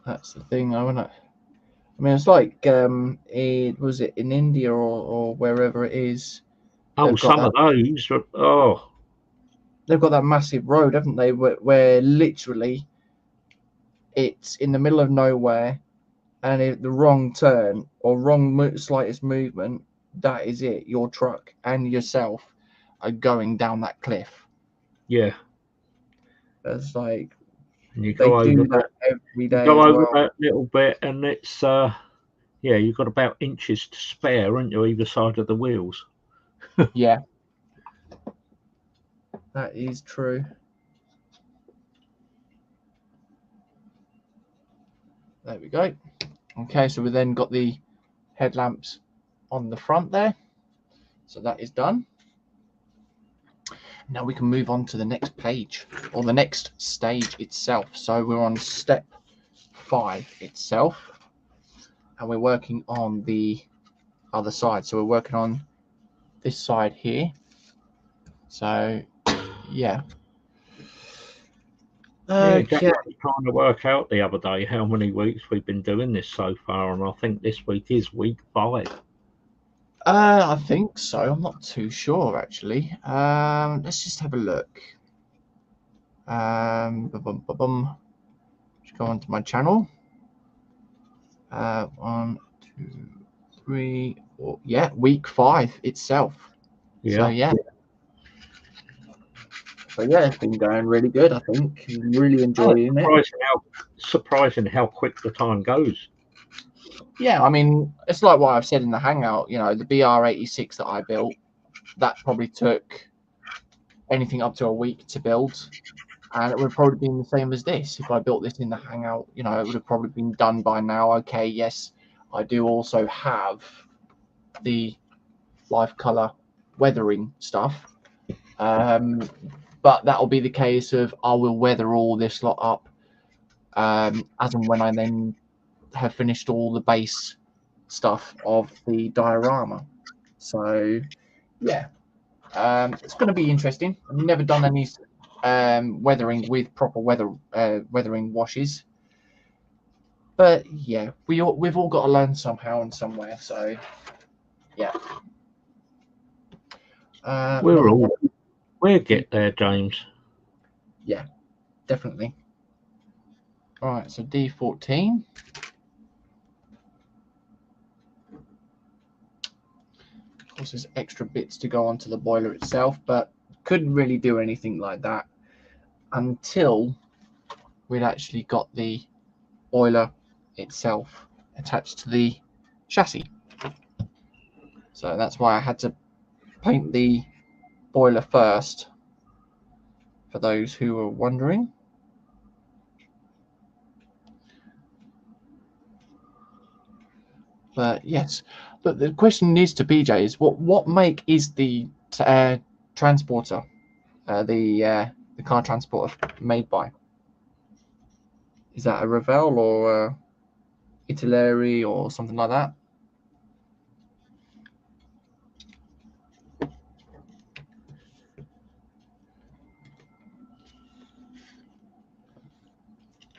That's the thing. I mean, it's like was it in India or wherever it is? Oh, some of those. Oh, they've got that massive road, haven't they? Where literally it's in the middle of nowhere, and if the wrong turn or slightest movement, that is it. Your truck and yourself are going down that cliff. yeah. That's like And you they go do over that every day. go as over well. that little bit, and it's yeah, you've got about inches to spare, haven't you, either side of the wheels? Yeah, that is true. There we go. Okay, so we then got the headlamps on the front there. So that is done. Now we can move on to the next page or the next stage itself. So we're on step 5 itself, and we're working on the other side. So we're working on this side here. So yeah. Yeah, Jack Okay. was trying to work out the other day how many weeks we've been doing this so far, and I think this week is week 5. I think so. I'm not too sure actually. Let's just have a look. Just go onto my channel. 1, 2, 3, 4. Yeah, week 5 itself. So Yeah. yeah. So yeah, it's been going really good. I think really Oh, enjoying it. surprising how quick the time goes. Yeah, I mean, it's like what I've said in the Hangout. You know, the BR86 that I built, that probably took anything up to a week to build, and it would have probably been the same as this if I built this in the Hangout. You know, it would have probably been done by now. Okay, yes, I do also have the live color weathering stuff, but that'll be the case of I will weather all this lot up as and when I then have finished all the base stuff of the diorama. So yeah, it's going to be interesting. I've never done any weathering with proper weathering washes, but yeah, we've all got to learn somehow and somewhere. So yeah, We'll get there, James. Yeah, definitely. All right, so D14. Of course, there's extra bits to go onto the boiler itself, but couldn't really do anything like that until we'd actually got the boiler itself attached to the chassis. So that's why I had to paint the boiler first, for those who were wondering. But yes, but the question is to BJ is what make is the transporter, the car transporter made by? Is that a Revell or Italeri or something like that?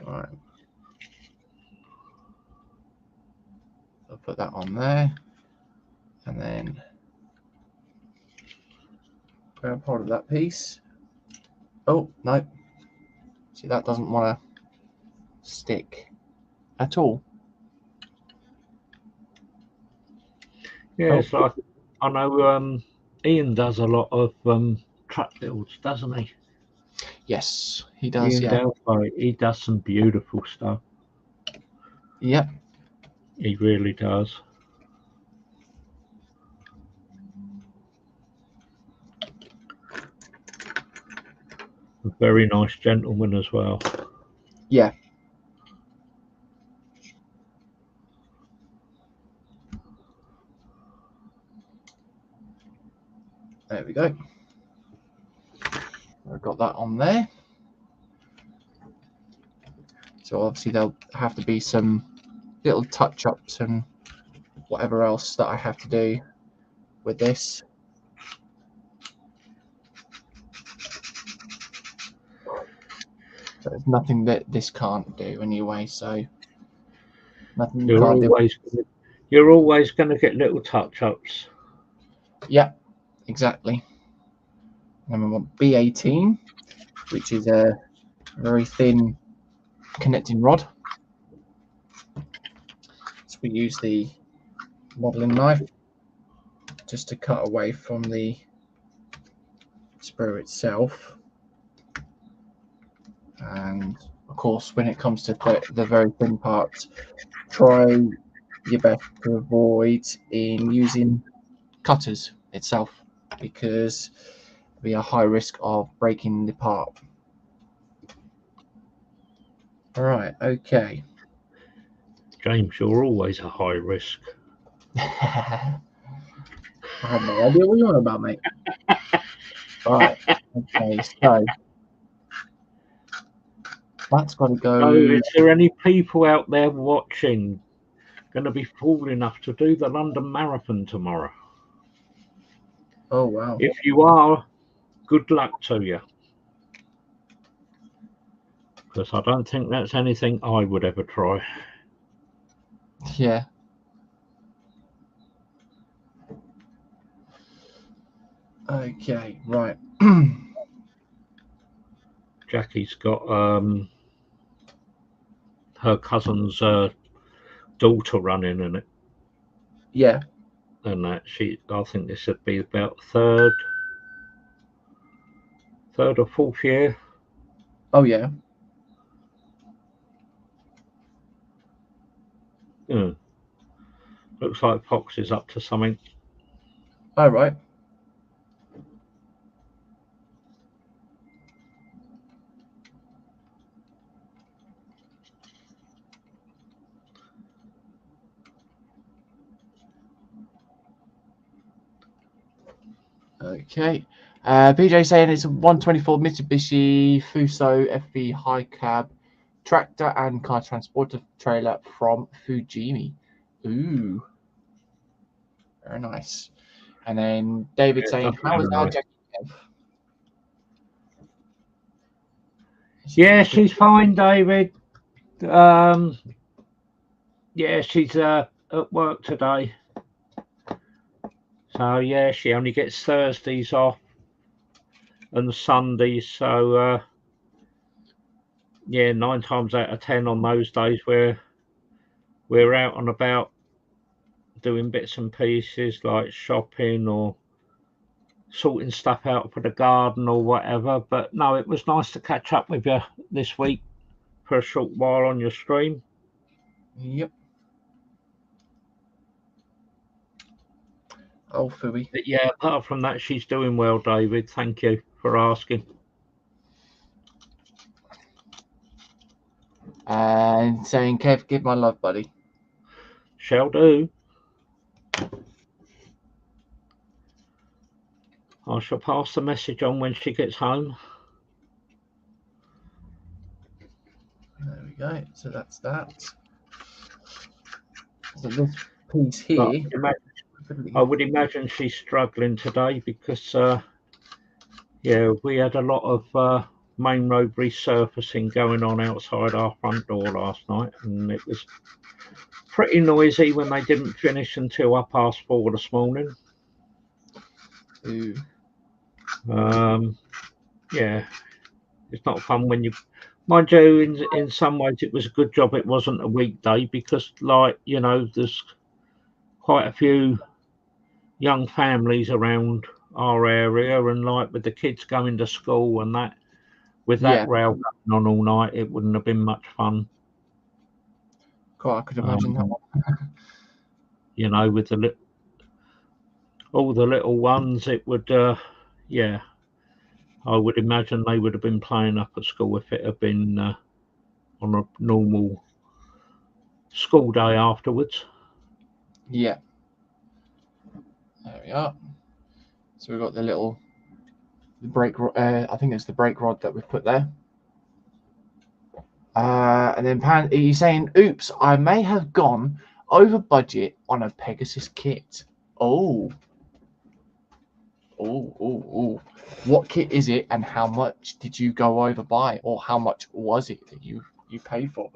All right. I'll put that on there, and then grab hold of that piece. Oh no! See, that doesn't want to stick at all. Yeah, it's like I know Ian does a lot of truck builds, doesn't he? Yes, he does. Ian Delphi, he does some beautiful stuff. Yep. He really does. A very nice gentleman as well. Yeah. There we go. I've got that on there. So obviously there'll have to be some little touch-ups and whatever else that I have to do with this. So there's nothing that this can't do anyway. So nothing you can't do. You're always going to get little touch-ups. Yeah, exactly. And we want B18, which is a very thin connecting rod. So we use the modeling knife just to cut away from the sprue itself. And of course, when it comes to the very thin parts, try your best to avoid in using cutters itself, because we are high risk of breaking the part. All right, okay. James, you're always a high risk. I have no idea what you're on about, mate. Right, okay, so that's got to go. So, is there any people out there watching going to be fool enough to do the London Marathon tomorrow? Oh, wow. If you are, good luck to you. because I don't think that's anything I would ever try. Yeah. Okay, right. Jackie's got her cousin's daughter running in it, Yeah. and that I think this would be about third or fourth year. Oh yeah. Yeah. Looks like Fox is up to something. All right. Okay. BJ saying it's a 124 Mitsubishi Fuso FV high cab tractor and car transporter trailer from Fujimi. Ooh. Very nice. And then David Yeah, saying, that's how is very our nice. Jackie? Yeah, she's fine, David. Yeah, she's at work today. So yeah, she only gets Thursdays off and Sundays. So yeah, 9 times out of 10 on those days we're out and about doing bits and pieces like shopping or sorting stuff out for the garden or whatever. But no, it was nice to catch up with you this week for a short while on your stream. Yep. Oh, Fooey. But yeah, apart from that, she's doing well, David. Thank you for asking. And saying, Kev, give my love, buddy. Shall do. I shall pass the message on when she gets home. There we go. So that's that. So this piece here. I would imagine she's struggling today because, yeah, we had a lot of main road resurfacing going on outside our front door last night, and it was pretty noisy when they didn't finish until 4:30 this morning. Ooh. Yeah, it's not fun when you, mind you, in some ways it was a good job it wasn't a weekday because, like, you know, there's quite a few young families around our area, and like with the kids going to school and that, with that rail going on all night, it wouldn't have been much fun. God, I could imagine that one. You know, with all the little ones, it would, yeah, I would imagine they would have been playing up at school if it had been on a normal school day afterwards. Yeah. There we are. So we've got the brake. I think it's the brake rod that we've put there. And then he's saying, "Oops, I may have gone over budget on a Pegasus kit." Oh. What kit is it, and how much did you go over by, or how much was it that you paid for?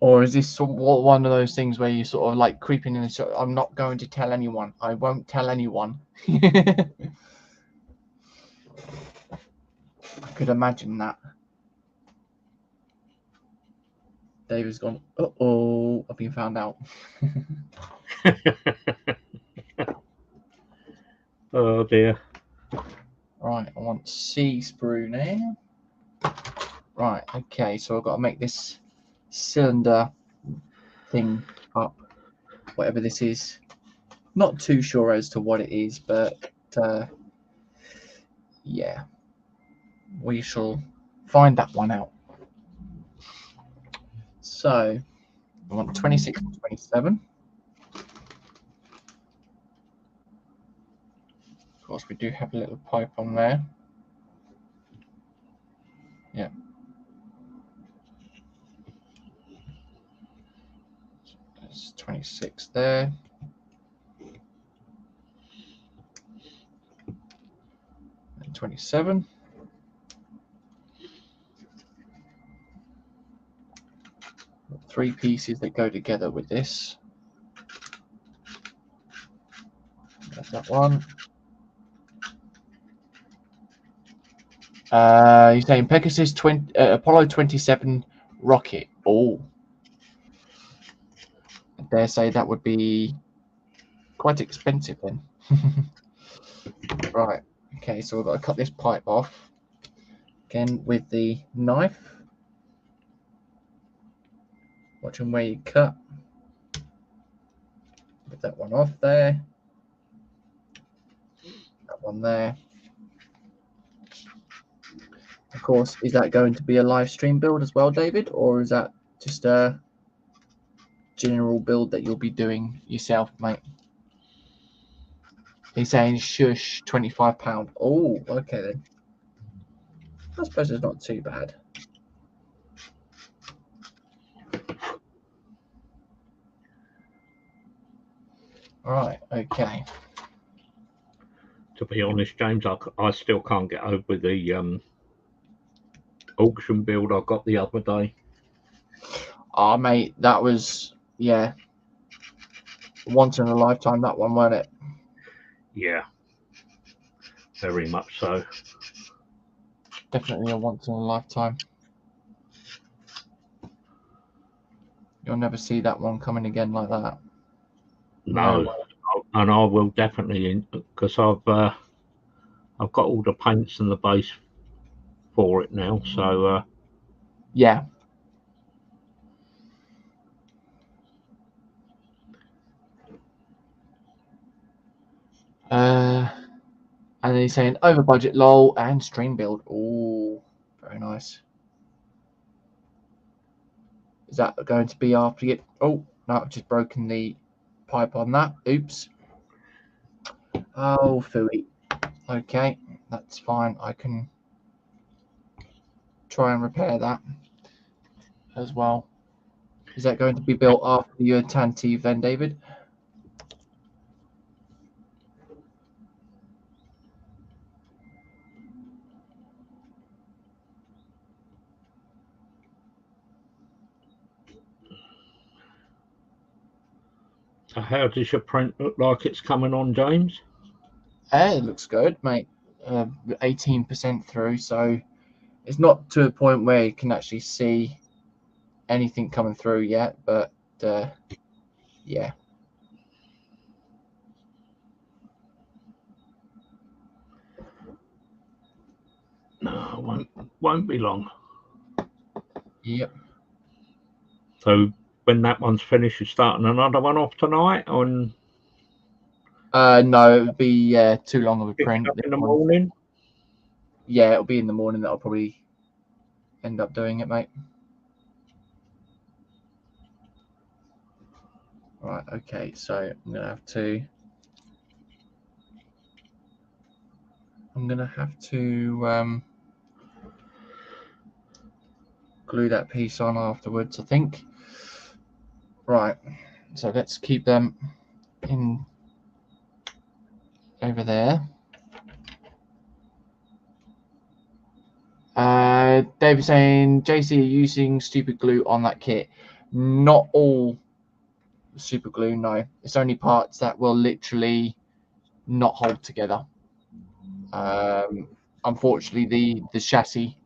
Or is this one of those things where you sort of like creeping in the shop? I'm not going to tell anyone. I won't tell anyone. I could imagine that. David's gone, uh-oh, I've been found out. Oh dear. Right, I want C sprue now. Right, okay, so I've got to make this cylinder thing up, whatever this is. Not too sure as to what it is, but yeah, we shall find that one out. So I want 26 and 27. Of course, we do have a little pipe on there. Yeah. There's 26 there. And 27. 3 pieces that go together with this. That's that one. You're saying Pegasus Apollo 27 rocket. Oh, I dare say that would be quite expensive then. Right. Okay, so we've got to cut this pipe off again with the knife. Watching where you cut. Get that one off there. That one there. Of course, is that going to be a live stream build as well, David, or is that just a general build that you'll be doing yourself, mate? He's saying shush, £25. Oh, okay then. I suppose it's not too bad. All right, okay. To be honest, James, I still can't get over the auction build I got the other day. Oh, mate, that was, yeah, once in a lifetime, that one, wasn't it? Yeah, very much so. Definitely a once in a lifetime. You'll never see that one coming again like that. No, and I will definitely, because I've got all the paints and the base for it now. So yeah. And then he's saying over budget lol and stream build. Oh, very nice. Is that going to be after you? Oh, no, I've just broken the pipe on that. Oops. Oh, phooey. Okay, that's fine. I can try and repair that as well. Is that going to be built after your Tantive then, David? how does your print look like it's coming on, James? It looks good, mate. 18% through, so it's not to a point where you can actually see anything coming through yet, but yeah. No, won't be long. Yep. So when that one's finished, you're starting another one off tonight on? No, it would be too long of a print. In the morning? Yeah, it'll be in the morning that I'll probably end up doing it, mate. Right, okay, so I'm gonna have to glue that piece on afterwards, I think. Right, so let's keep them in over there. David saying, JC, are you using super glue on that kit? Not all super glue, no. It's only parts that will literally not hold together. Unfortunately, the chassis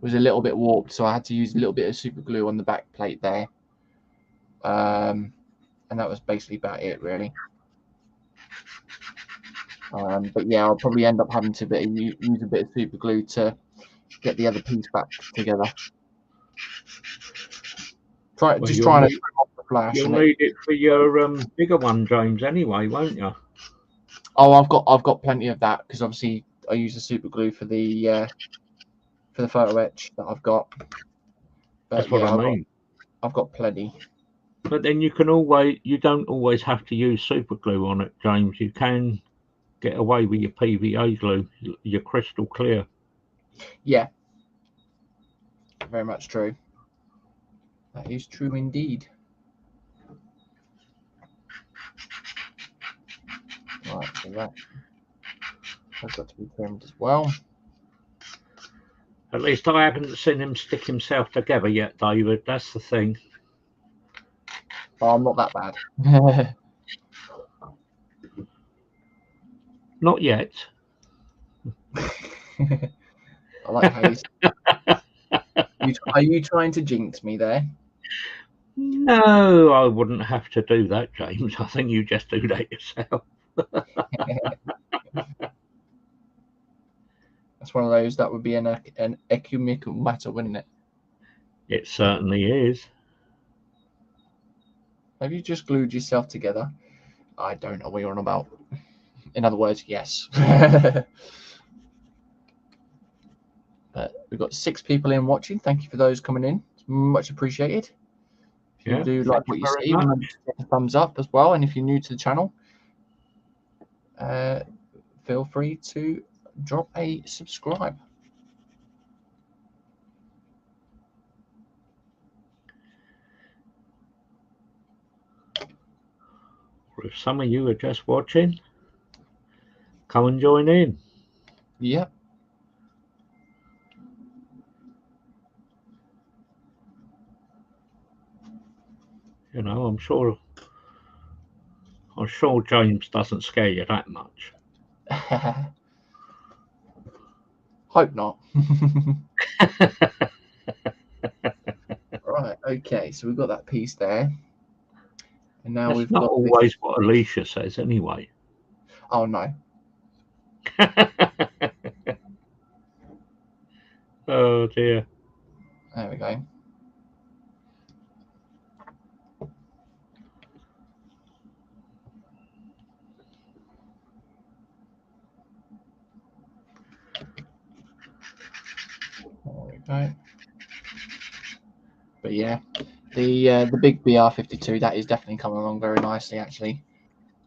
was a little bit warped, so I had to use a little bit of super glue on the back plate there. And that was basically about it, really. But yeah, I'll probably end up having to use a bit of super glue to get the other piece back together. Trying to trim off the flash. You'll need it for your bigger one, James, anyway, won't you? Oh, I've got plenty of that because obviously I use the super glue for the photo etch that I've got. But that's what I mean. I've got plenty. But then you don't always have to use super glue on it, James. You can get away with your PVA glue, your crystal clear. Yeah, very much true. That is true indeed. Right, so that has got to be trimmed as well. At least I haven't seen him stick himself together yet, David. That's the thing. Oh, I'm not that bad. Not yet. I like how are you trying to jinx me there? No, I wouldn't have to do that, James. I think you just do that yourself. That's one of those that would be an ecumenical matter, wouldn't it? It certainly is. Have you just glued yourself together? I don't know what you're on about. In other words, yes. But we've got 6 people in watching. Thank you for those coming in. It's much appreciated. If you do like what you see, remember to hit the thumbs up as well. And if you're new to the channel, feel free to drop a subscribe. Or if some of you are just watching, come and join in. Yep. You know, I'm sure James doesn't scare you that much. Hope not. Right, okay, so we've got that piece there. And now That's we've not got always this. what Alicia says anyway. Oh no. Oh dear. There we go. There we go. But yeah, the big BR52, that is definitely coming along very nicely actually.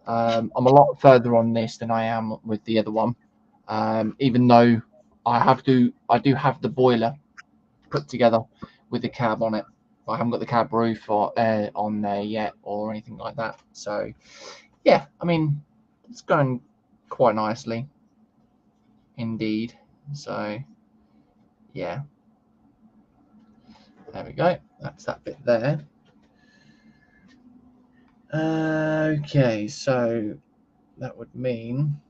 I'm a lot further on this than I am with the other one. Even though I do have the boiler put together with the cab on it. I haven't got the cab roof or on there yet or anything like that. So yeah, I mean, it's going quite nicely indeed. So yeah, there we go. That's that bit there. Okay, so that would mean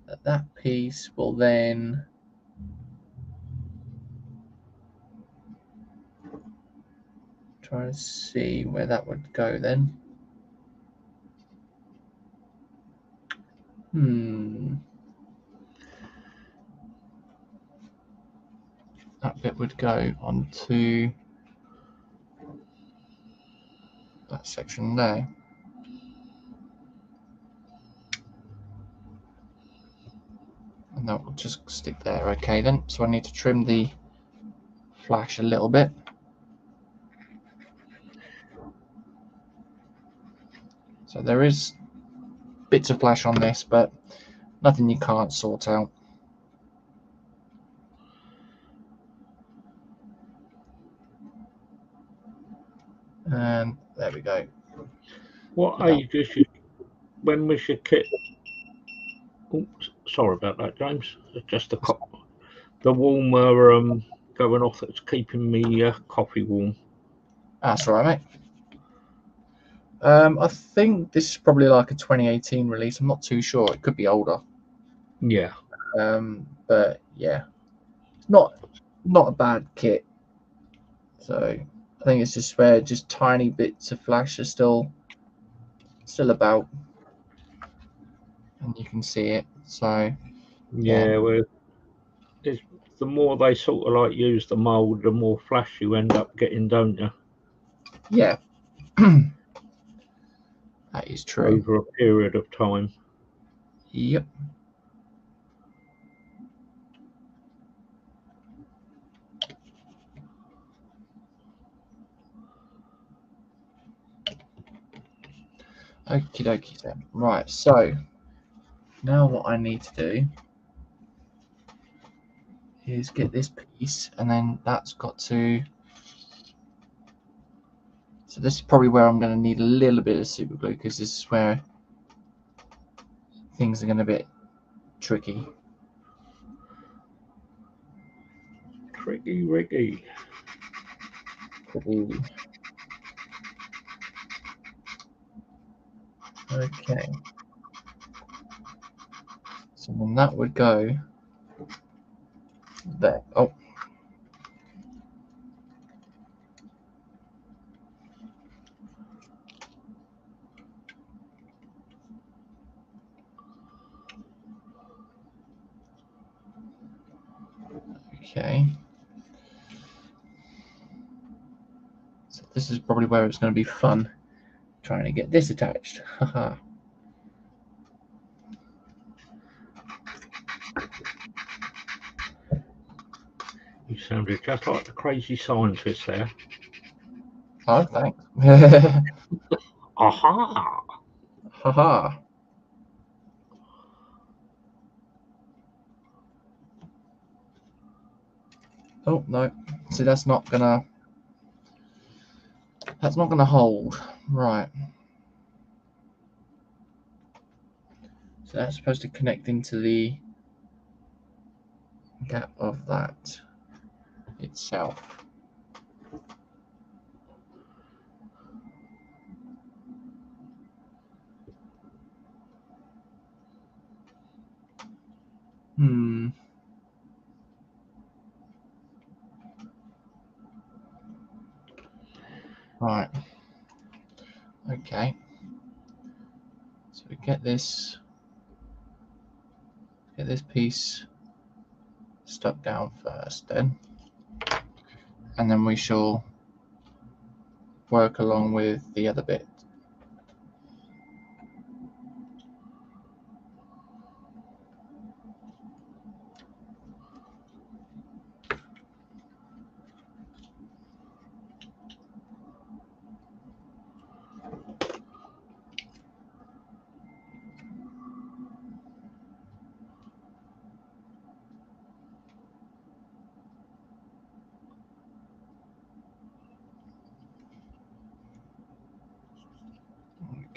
that that piece will then try to see where that would go then. That bit would go onto that section there. And that will just stick there. Okay then, so I need to trim the flash a little bit. So there is bits of flash on this, but nothing you can't sort out. And there we go. What age is your, when was your kit? Oops, sorry about that, James. Just the warmer going off that's keeping me coffee warm. That's all right, mate. I think this is probably like a 2018 release. I'm not too sure. It could be older. Yeah. But yeah, not a bad kit. So I think it's just where just tiny bits of flash are still about, and you can see it. So yeah, well, the more they sort of like use the mold, the more flash you end up getting, don't you? Yeah. That is true. Over a period of time. Yep. Okie dokie then. Right, so now what I need to do is get this piece, and then that's got to. So this is probably where I'm going to need a little bit of super glue, because this is where things are going to be a bit tricky. Tricky Ricky. Pretty. Okay. So then that would go there. Oh. Okay. So this is probably where it's going to be fun trying to get this attached. Haha. You sounded just like the crazy scientist there. Oh, thanks. Aha! Haha. Oh no. See, that's not gonna hold. Right. So that's supposed to connect into the gap of that itself. Right. Okay. So we get this piece stuck down first then. And then we shall work along with the other bit.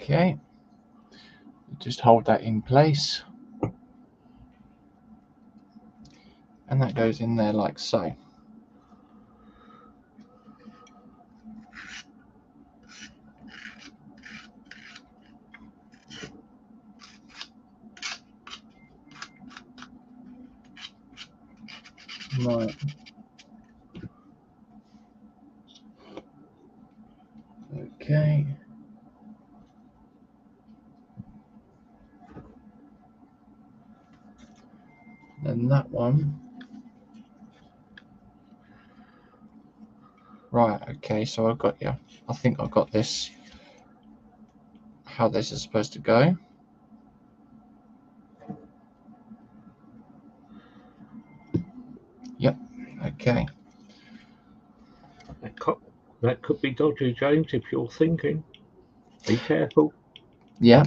Okay. Just hold that in place. And that goes in there like so. Right. Okay. Then that one. Right, okay, so I've got you. I think I've got this, how this is supposed to go. Yep, okay. That could be dodgy, James, if you're thinking. Be careful. Yeah.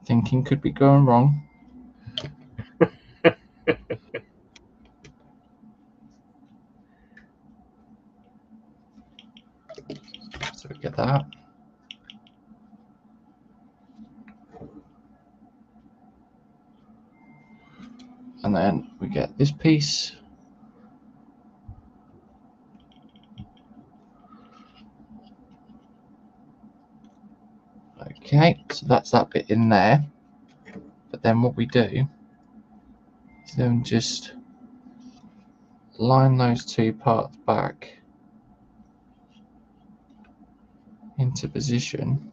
Thinking could be going wrong. So we get that. And then we get this piece. Okay, so that's that bit in there. But then what we do is then just line those two parts back into position.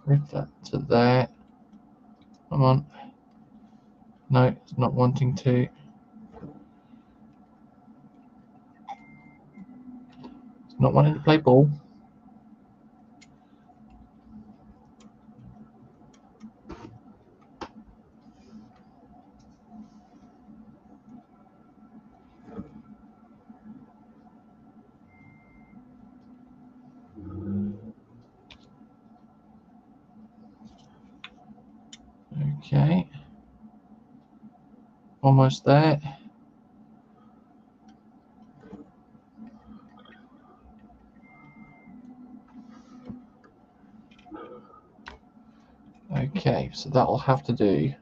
Lift that to there. Come on. No, it's not wanting to. It's not wanting to play ball. Okay. Almost there. Okay, so that'll have to do.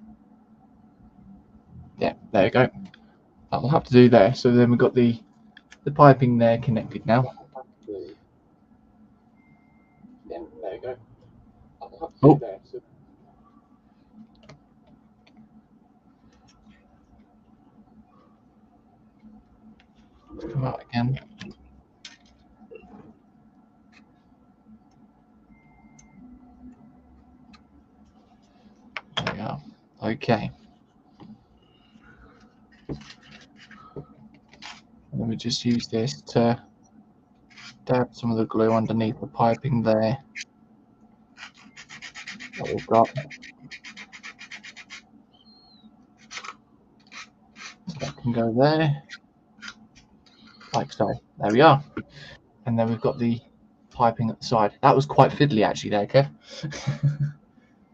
Yeah, there you go. That'll have to do there. So then we've got the piping there connected now. Yeah, there you go. That'll have to do there. So come out again. There we are. Okay. Let me just use this to dab some of the glue underneath the piping there. What we've got. So that can go there. Like so. There we are. And then we've got the piping at the side. That was quite fiddly actually there, Kev.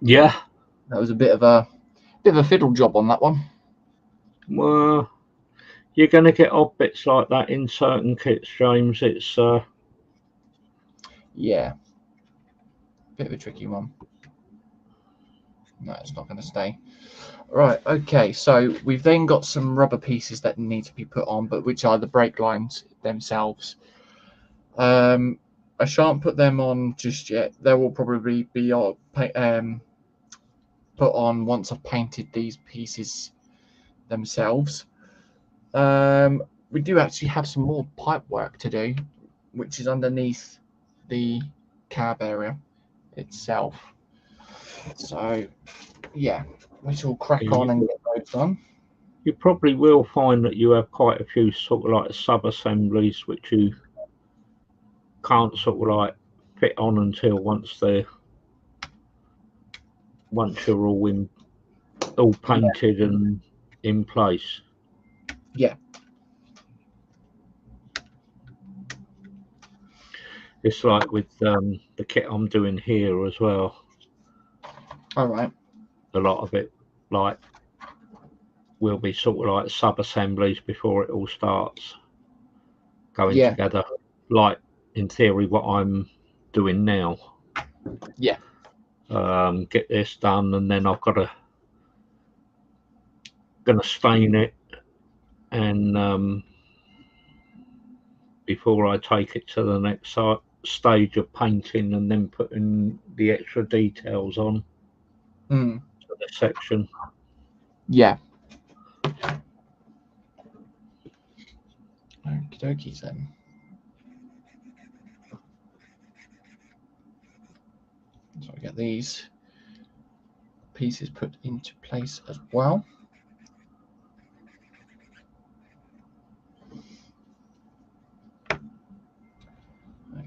Yeah. That was a bit of a fiddle job on that one. Well, you're going to get odd bits like that in certain kits, James. It's yeah, bit of a tricky one. No, it's not going to stay. Right, okay, so we've then got some rubber pieces that need to be put on, but which are the brake lines themselves. I shan't put them on just yet. They will probably be put on once I've painted these pieces themselves. We do actually have some more pipe work to do, which is underneath the cab area itself. So yeah, we shall crack on and get those done. You probably will find that you have quite a few sort of like sub-assemblies which you can't sort of like fit on until once you're all painted and in place. Yeah. It's like with the kit I'm doing here as well. All right. A lot of it like will be sort of like sub-assemblies before it all starts going together. Like in theory what I'm doing now. Yeah. Get this done and then I've got gonna stain it and before I take it to the next stage of painting and then putting the extra details on to the section. Yeah. Okie dokies then. So I get these pieces put into place as well.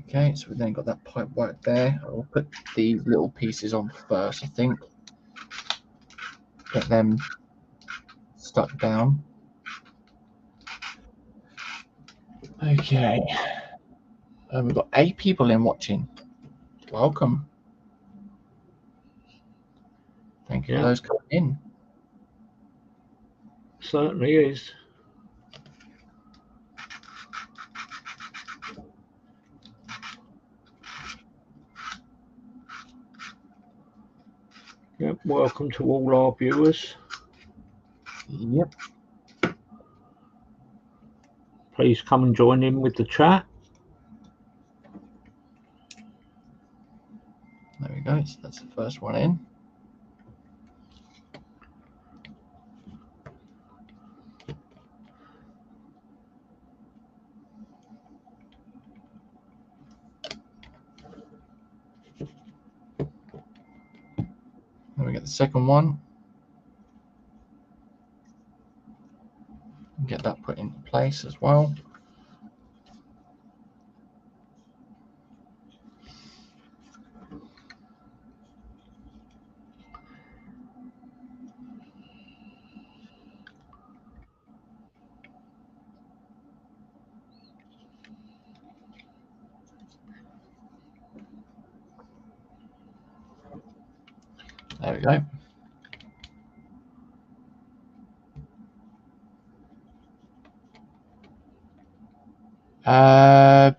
Okay, so we've then got that pipe work there. I'll put these little pieces on first, I think. Get them stuck down. Okay. We've got 8 people in watching. Welcome. Thank you for those coming in. Certainly is. Yep, welcome to all our viewers. Yep. Please come and join in with the chat. There we go. So that's the first one in. Then we get the second one. Get that put into place as well. There we go.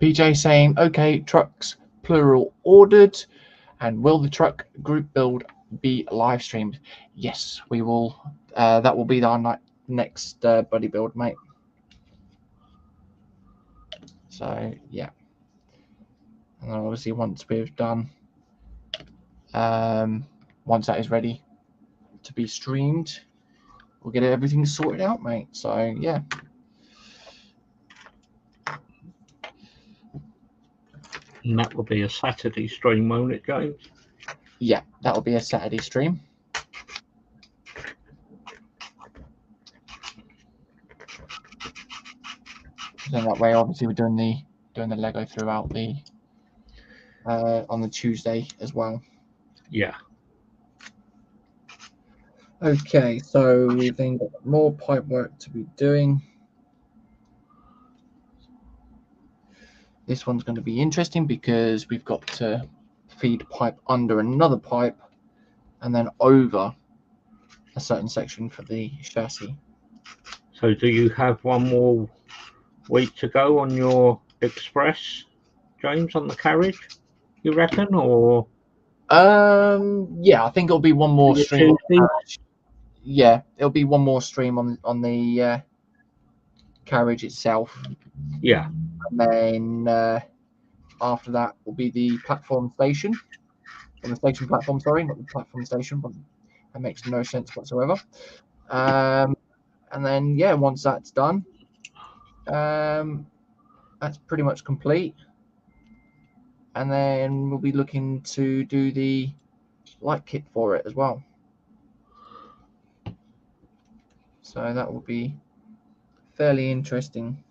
BJ saying, okay, trucks plural ordered, and will the truck group build be live streamed. Yes, we will. That will be our next buddy build, mate. So yeah, and then obviously once we've done, once that is ready to be streamed, we'll get everything sorted out, mate. So yeah. And that will be a Saturday stream, won't it, James? Yeah, that will be a Saturday stream. So that way, obviously, we're doing the Lego throughout the on the Tuesday as well. Yeah. Okay, so we've then got more pipe work to be doing. This one's going to be interesting because we've got to feed pipe under another pipe and then over a certain section for the chassis. So do you have one more week to go on your express, James, on the carriage, you reckon? Or yeah, I think it'll be one more stream on the carriage. Yeah, it'll be one more stream on the carriage itself. Yeah. And then after that will be the platform station. On the station platform, sorry, not the platform station, but that makes no sense whatsoever. And then yeah, once that's done, that's pretty much complete. And then we'll be looking to do the light kit for it as well. So that will be fairly interesting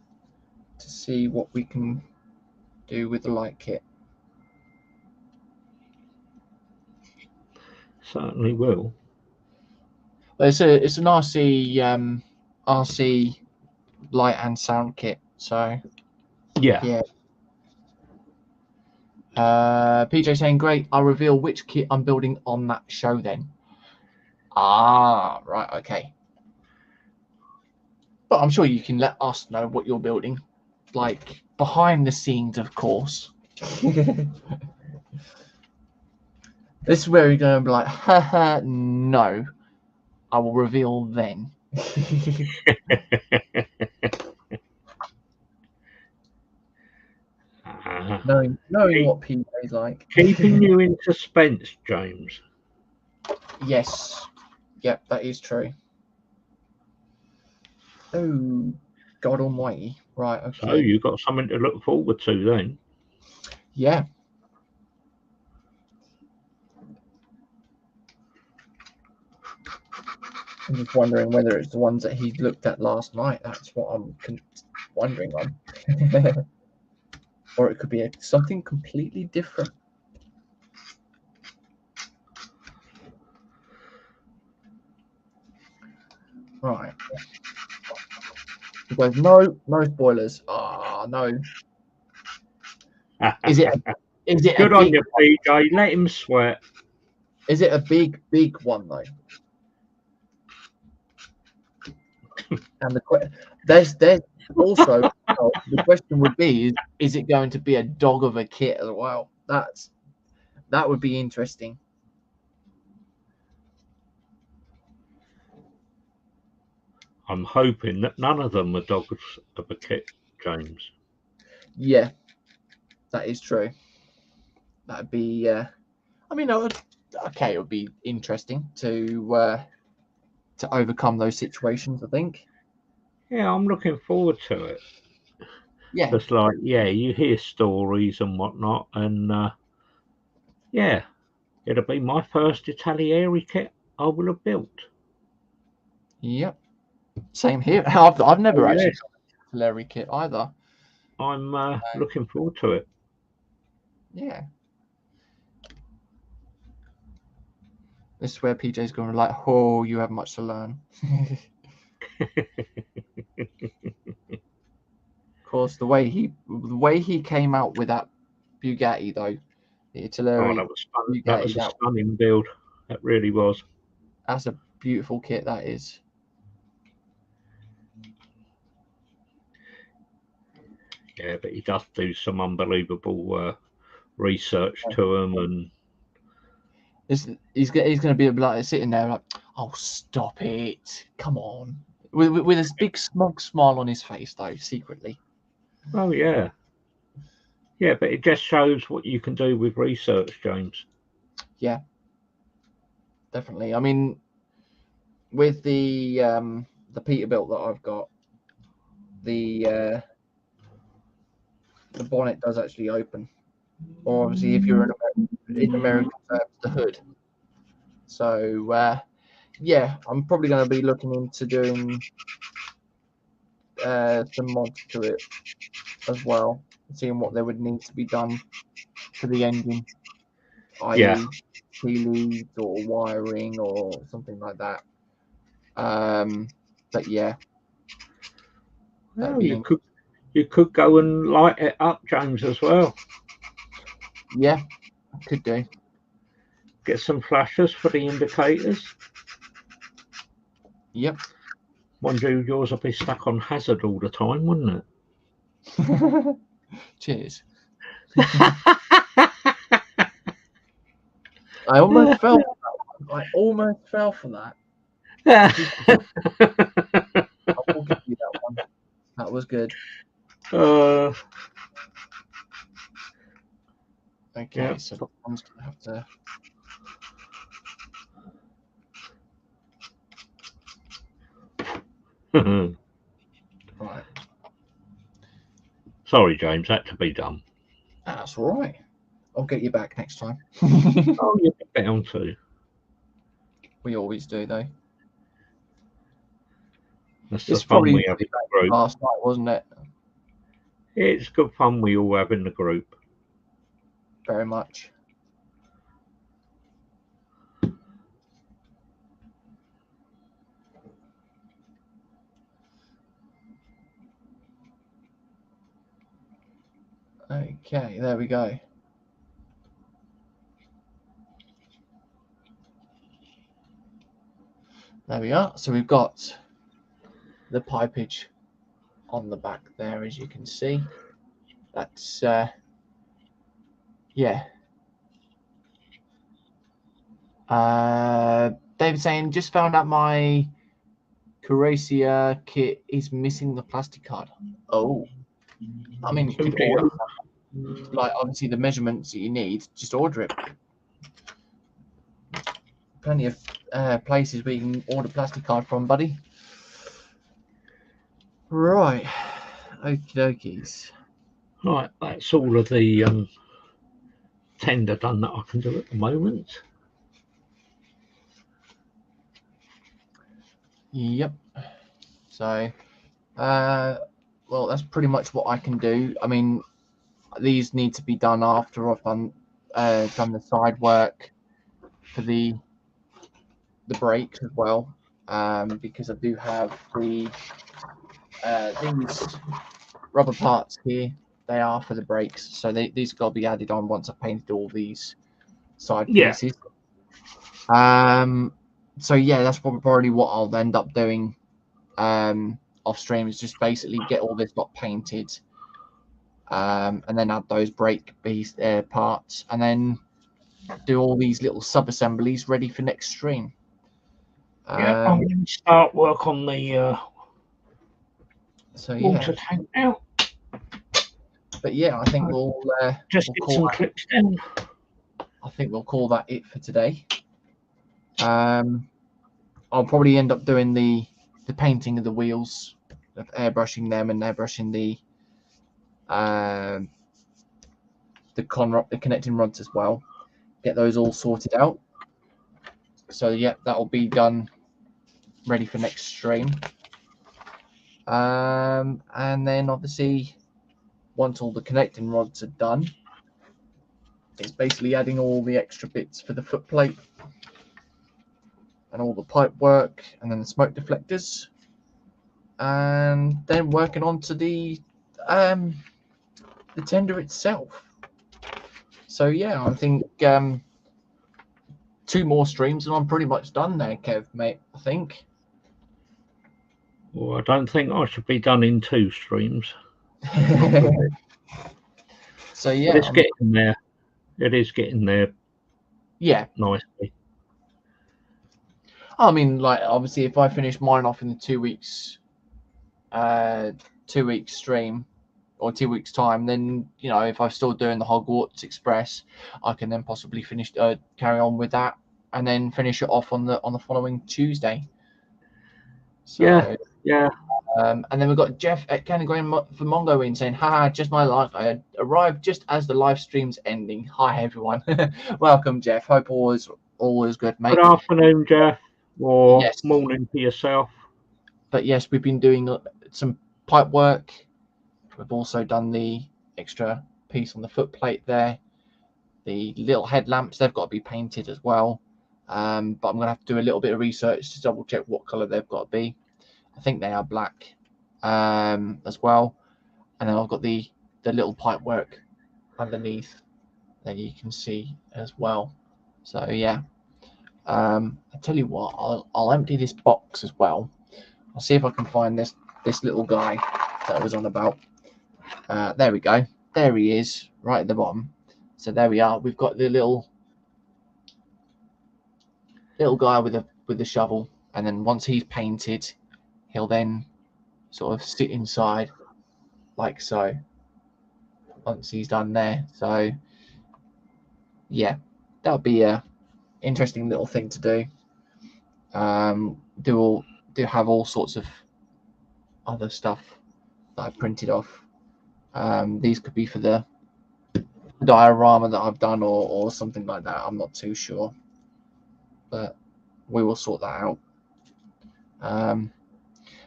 to see what we can do with the light kit. Certainly will. It's an RC light and sound kit. So yeah. PJ saying great. I'll reveal which kit I'm building on that show then. Ah, right, okay. But I'm sure you can let us know what you're building, like behind the scenes, of course. This is where you're going to be like, haha, no. I will reveal then. knowing what PJ is like. Keeping you in suspense, James. Yes. Yep, that is true. Oh, God almighty. Right, okay. So you've got something to look forward to then. Yeah. I'm just wondering whether it's the ones that he looked at last night. That's what I'm wondering on. Or it could be something completely different. Right. He goes, no spoilers. Ah, no. Is it good on you, PJ? Let him sweat. Is it a big one though? And there's also the question would be is it going to be a dog of a kit as well? That would be interesting. I'm hoping that none of them are dogs of a kit, James. Yeah, that is true. That'd be. I mean, it would be interesting to overcome those situations. I think. Yeah, I'm looking forward to it. Yeah. Just like you hear stories and whatnot, and yeah, it'll be my first Italieri kit I will have built. Yep. Same here. I've never actually got a Italieri kit either. I'm looking forward to it. Yeah. This is where PJ's going to be like, oh, you have much to learn. Of course, the way he came out with that Bugatti though, the Italeri. That was fun. That was a stunning build. That really was. That's a beautiful kit. That is. Yeah, but he does do some unbelievable research to them, and He's going to be like sitting there like, oh, stop it, come on, with this big smug smile on his face though, secretly. Oh yeah, yeah, but it just shows what you can do with research, James. Yeah, definitely. I mean, with the Peterbilt that I've got, the bonnet does actually open, or obviously if you're in American terms, the hood. So yeah, I'm probably going to be looking into doing some mods to it as well, seeing what there would need to be done to the engine, Yeah. i.e. tea leads or wiring or something like that. But yeah, Well, you could go and light it up, James, as well. Yeah, could do. Get some flashes for the indicators. Yep. Mind you, yours will be stuck on hazard all the time, wouldn't it? Cheers. I almost fell for that one. I almost fell for that. I will give you that one. That was good. Okay, yeah. so I'm just gonna have to. Right. Sorry, James, that to be done. That's all right. I'll get you back next time. Oh, you're bound to. We always do, though. That's the fun we have in the group. Last night, wasn't it? It's good fun we all have in the group. Very much. Okay, there we go. There we are. So we've got the pipage on the back there, as you can see. That's yeah. David saying, just found out my Curacia kit is missing the plastic card. Oh, I mean, you could order, like, obviously the measurements that you need, just order it. Plenty of places where you can order plastic card from, buddy. Right. Okie dokies. Right, that's all of the tender done that I can do at the moment. Yep. So, well, that's pretty much what I can do. I mean, these need to be done after I've done the side work for the brakes as well, because I do have the these rubber parts here. They are for the brakes, so these got to be added on once I've painted all these side pieces. So yeah, that's probably what I'll end up doing off stream, is just basically get all this lot painted, and then add those brake piece parts, and then do all these little sub assemblies ready for next stream. Yeah, I'm going to start work on the water tank now. But yeah, I think we'll just get some clips in. I think we'll call that it for today. I'll probably end up doing the painting of the wheels, of airbrushing them and airbrushing the connecting rods as well. Get those all sorted out. So yeah, that'll be done, ready for next stream. And then obviously, once all the connecting rods are done, it's basically adding all the extra bits for the foot plate and all the pipe work, and then the smoke deflectors, and then working on to the tender itself. So yeah, I think 2 more streams and I'm pretty much done there, Kev, mate, I think. Well, I don't think I should be done in 2 streams. So yeah, but it's getting there. It is getting there. Yeah. nicely. I mean, like, obviously, if I finish mine off in the 2 weeks, 2 weeks stream, or 2 weeks time, then, you know, if I'm still doing the Hogwarts Express, I can then possibly finish, carry on with that, and then finish it off on the following Tuesday. So, yeah. and then we've got Jeff at Canagram for Mongo in saying, "Haha, just my luck. I arrived just as the live stream's ending. Hi everyone, welcome Jeff. Hope all is good, mate." Good afternoon, Jeff, or Yes. morning to yourself. But yes, we've been doing some pipe work. We've also done the extra piece on the footplate there. The little headlamps, they've got to be painted as well. But I'm going to have to do a little bit of research to double check what colour they've got to be. I think they are black as well. And then I've got the little pipe work underneath that you can see as well. So yeah, I tell you what, I'll empty this box as well. I'll see if I can find this little guy that I was on about. There we go. There he is, right at the bottom. So there we are. We've got the little guy with the shovel, and then once he's painted, he'll then sort of sit inside like so. Once he's done there, so yeah, that'll be a interesting little thing to do. Do have all sorts of other stuff that I printed off. These could be for the diorama that I've done, or something like that. I'm not too sure, but we will sort that out.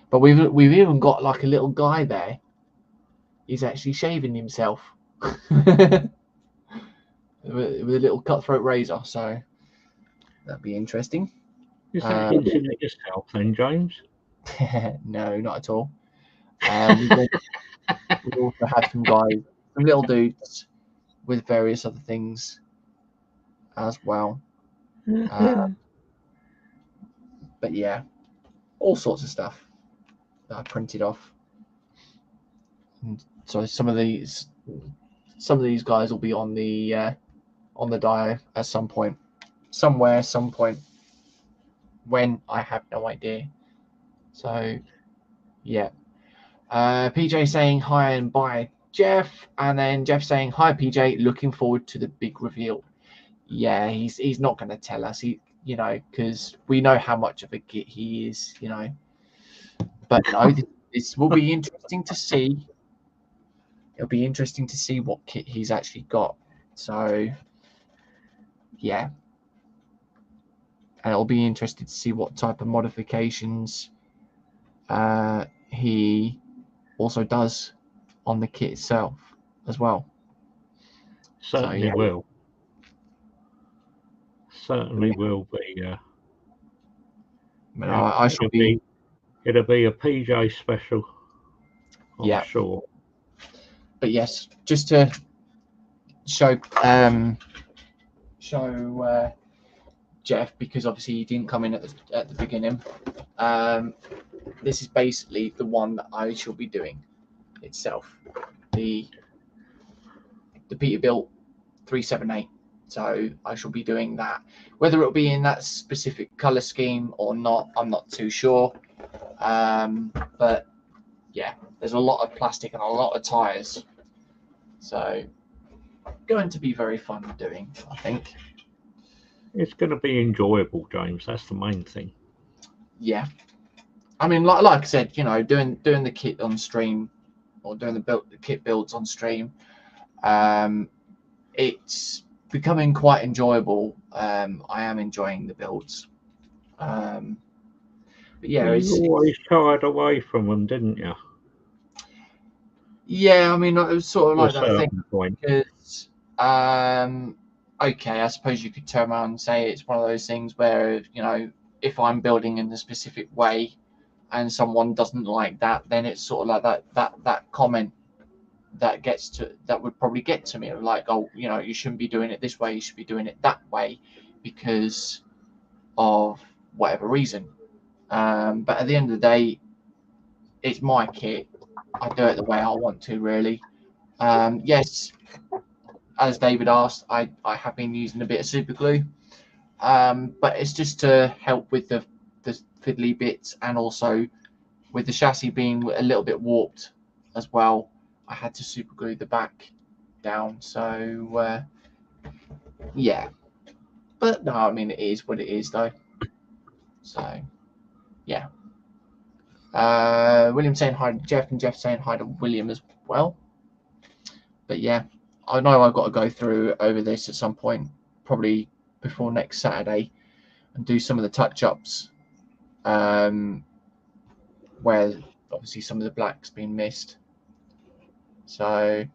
But we've even got like a little guy there. He's actually shaving himself with a little cutthroat razor, so that'd be interesting. Is that hinting at yourself then, James? No, not at all. We also have some guys, some little dudes with various other things as well. But yeah, all sorts of stuff that I printed off. And so some of these guys will be on the die at some point, somewhere, some point. When, I have no idea. So yeah. PJ saying hi and bye, Jeff, and then Jeff saying hi, PJ. Looking forward to the big reveal. Yeah, he's not going to tell us. Because we know how much of a git he is. But no, this will be interesting to see. It'll be interesting to see what kit he's actually got. So yeah, and it'll be interesting to see what type of modifications he also does on the kit itself as well. Certainly will. Certainly will be. I shall be. It'll be a PJ special, I'm sure. But yes, just to show Jeff, because obviously he didn't come in at the beginning. This is basically the one that I shall be doing itself, the Peterbilt 378. So I shall be doing that. Whether it'll be in that specific color scheme or not, I'm not too sure. But yeah, there's a lot of plastic and a lot of tires, so going to be very fun doing, I think. It's going to be enjoyable, James. That's the main thing. Yeah, I mean, like I said, doing the kit on stream, or doing the kit builds on stream, it's becoming quite enjoyable. I am enjoying the builds. But yeah, you always shied away from them, didn't you? Yeah, I mean, it was sort of like that thing. Point. Because, okay, I suppose you could turn around and say it's one of those things where, if I'm building in a specific way and someone doesn't like that, then it's sort of like that comment that would probably get to me, like, oh, you shouldn't be doing it this way, you should be doing it that way because of whatever reason. But at the end of the day, it's my kit. I do it the way I want to, really. Yes, as David asked, I have been using a bit of super glue. but it's just to help with the fiddly bits, and also with the chassis being a little bit warped as well, I had to super glue the back down. So yeah, but no, I mean, it is what it is though. So yeah. William saying hi to Jeff, and Jeff saying hi to William as well. But yeah, I know I've got to go through over this at some point, probably before next Saturday, and do some of the touch-ups, where obviously some of the black's been missed. So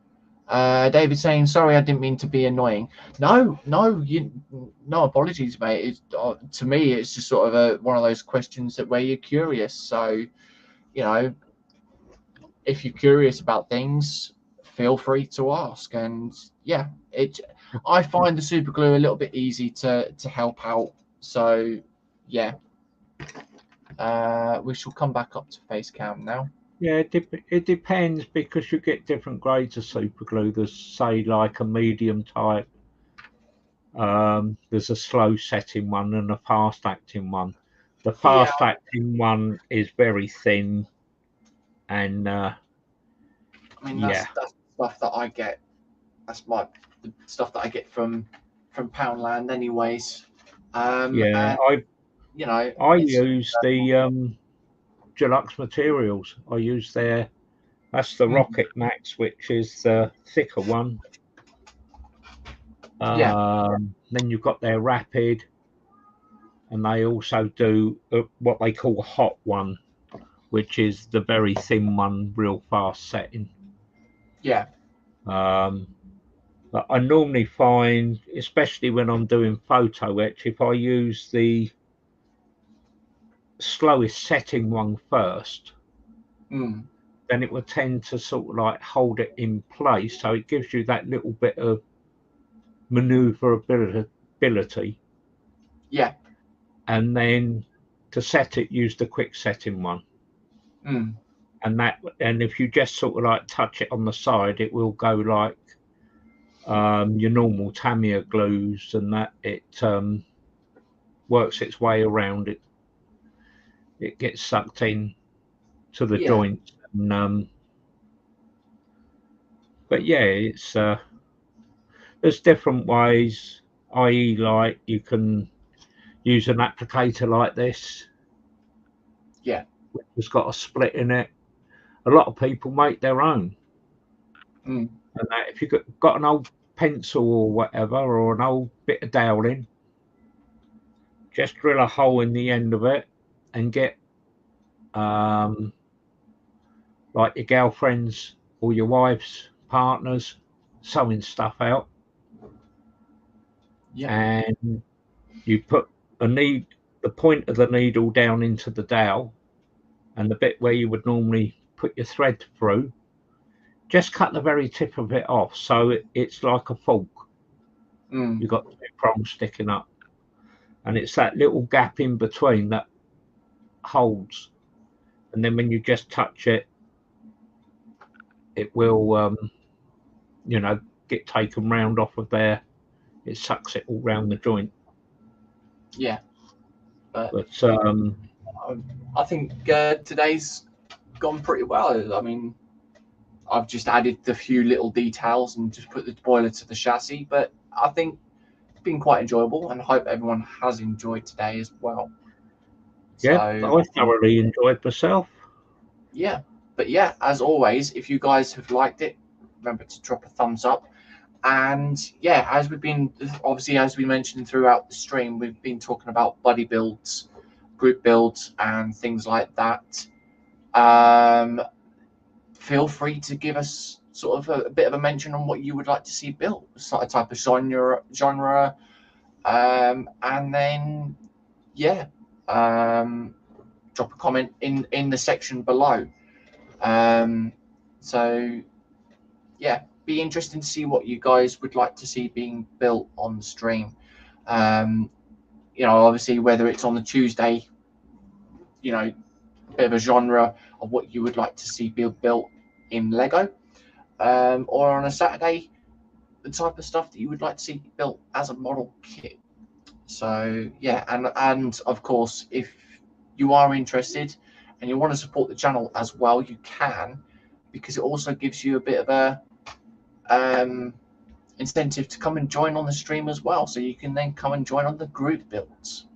David saying, sorry, I didn't mean to be annoying. No apologies, mate. To me, it's just sort of one of those questions that where you're curious. So, you know, if you're curious about things, feel free to ask. And yeah, I find the super glue a little bit easy to help out. So yeah, we shall come back up to face cam now. Yeah, it depends, because you get different grades of super glue. There's, say, like a medium type. There's a slow setting one and a fast acting one. The fast acting one is very thin, and I mean, that's stuff that I get. That's the stuff that I get from Poundland, anyways. yeah, and, I use the Deluxe Materials. I use that's the Rocket Max, which is the thicker one. Then you've got their Rapid, and they also do what they call a hot one, which is the very thin one, real fast setting. Yeah. But I normally find, especially when I'm doing photo etch, if I use the slowest setting one first, then it will tend to sort of like hold it in place. So it gives you that little bit of maneuverability. Yeah. And then to set it, use the quick setting one. And if you just sort of like touch it on the side, it will go like your normal Tamiya glues, and that it works its way around it. It gets sucked in to the joints. And, but yeah, it's there's different ways, i.e. like you can use an applicator like this. Yeah. Which has got a split in it. A lot of people make their own. And that, if you've got an old pencil or whatever, or an old bit of doweling, just drill a hole in the end of it and get like your girlfriend's or your wife's partner's sewing stuff out. Yeah. And you put the point of the needle down into the dowel, and the bit where you would normally put your thread through, just cut the very tip of it off, so it's like a fork. You've got two prongs sticking up, and it's that little gap in between that holds. And then when you just touch it, it will, get taken round off of there. It sucks it all round the joint. Yeah. But I think today's gone pretty well. I mean, I've just added the few little details and just put the boiler to the chassis, but I think it's been quite enjoyable, and I hope everyone has enjoyed today as well. Yeah, so, I thoroughly enjoyed myself. Yeah, but yeah, as always, if you guys have liked it, remember to drop a thumbs up. And yeah, as we mentioned throughout the stream, we've been talking about buddy builds, group builds, and things like that. Feel free to give us sort of a bit of a mention on what you would like to see built, sort of type of genre, and then yeah, drop a comment in the section below. So yeah, be interesting to see what you guys would like to see being built on the stream. Obviously, whether it's on the Tuesday, a bit of a genre of what you would like to see built in Lego, or on a Saturday, the type of stuff that you would like to see built as a model kit. So So yeah, and of course, if you are interested and you want to support the channel as well, you can, because it also gives you a bit of a incentive to come and join on the stream as well. So you can then come and join on the group builds.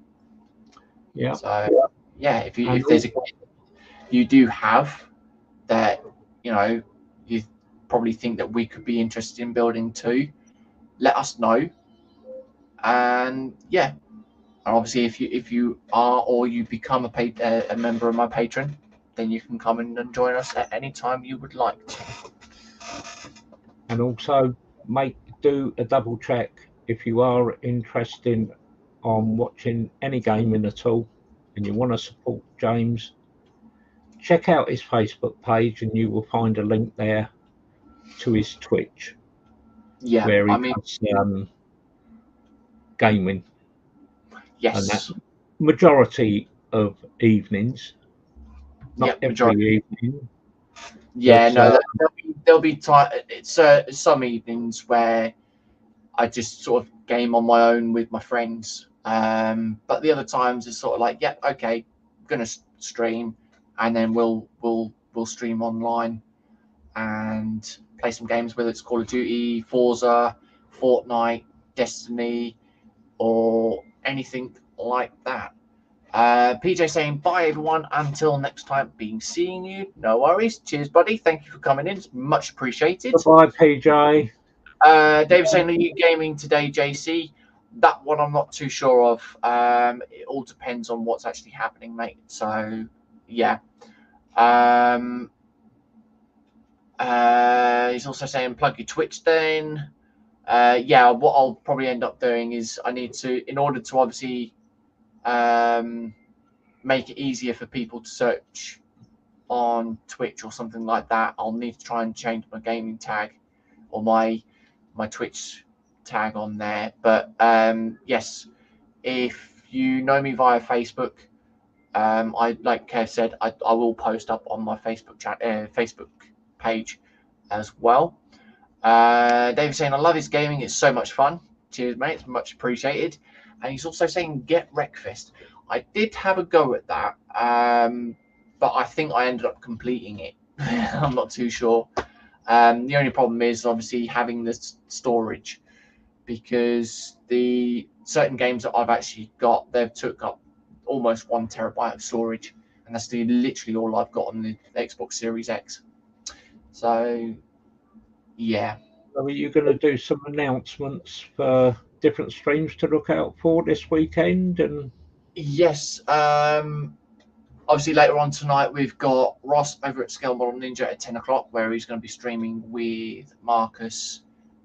Yeah. So yeah, if there's a you do have that, you know, you probably think that we could be interested in building too, let us know. And yeah, and obviously if you are, or you become a member of my Patreon, then you can come in and join us at any time you would like to. And also do a double check if you are interested on watching any gaming at all and you want to support James. Check out his Facebook page and you will find a link there to his Twitch. Yeah, where he does gaming. Yes. And that's majority of evenings, not every evening. Yeah, but, no, there'll be time. It's some evenings where I just sort of game on my own with my friends. But the other times it's sort of like, yeah, okay, I'm gonna stream, and then we'll stream online and play some games, whether it's Call of Duty, Forza, Fortnite, Destiny, or anything like that. PJ saying bye everyone, until next time, been seeing you. No worries. Cheers, buddy. Thank you for coming in. It's much appreciated. Bye, PJ. David saying, are you gaming today, JC? That one I'm not too sure of. It all depends on what's actually happening, mate. So yeah. He's also saying plug your Twitch then. Yeah, what I'll probably end up doing is I need to, in order to obviously make it easier for people to search on Twitch or something like that, I'll need to try and change my gaming tag or my Twitch tag on there. But yes, if you know me via Facebook, I, like Kev said, I will post up on my Facebook Facebook page as well. David saying, I love his gaming, it's so much fun. Cheers, mate, it's much appreciated. And he's also saying, get Wreckfest. I did have a go at that, but I think I ended up completing it. I'm not too sure. The only problem is obviously having the storage, because the certain games that I've actually got, they've took up almost 1 terabyte of storage, and that's literally all I've got on the Xbox Series X. So yeah. So are you going to do some announcements for different streams to look out for this weekend? And yes, obviously later on tonight we've got Ross over at Scale Model Ninja at 10 o'clock, where he's going to be streaming with Marcus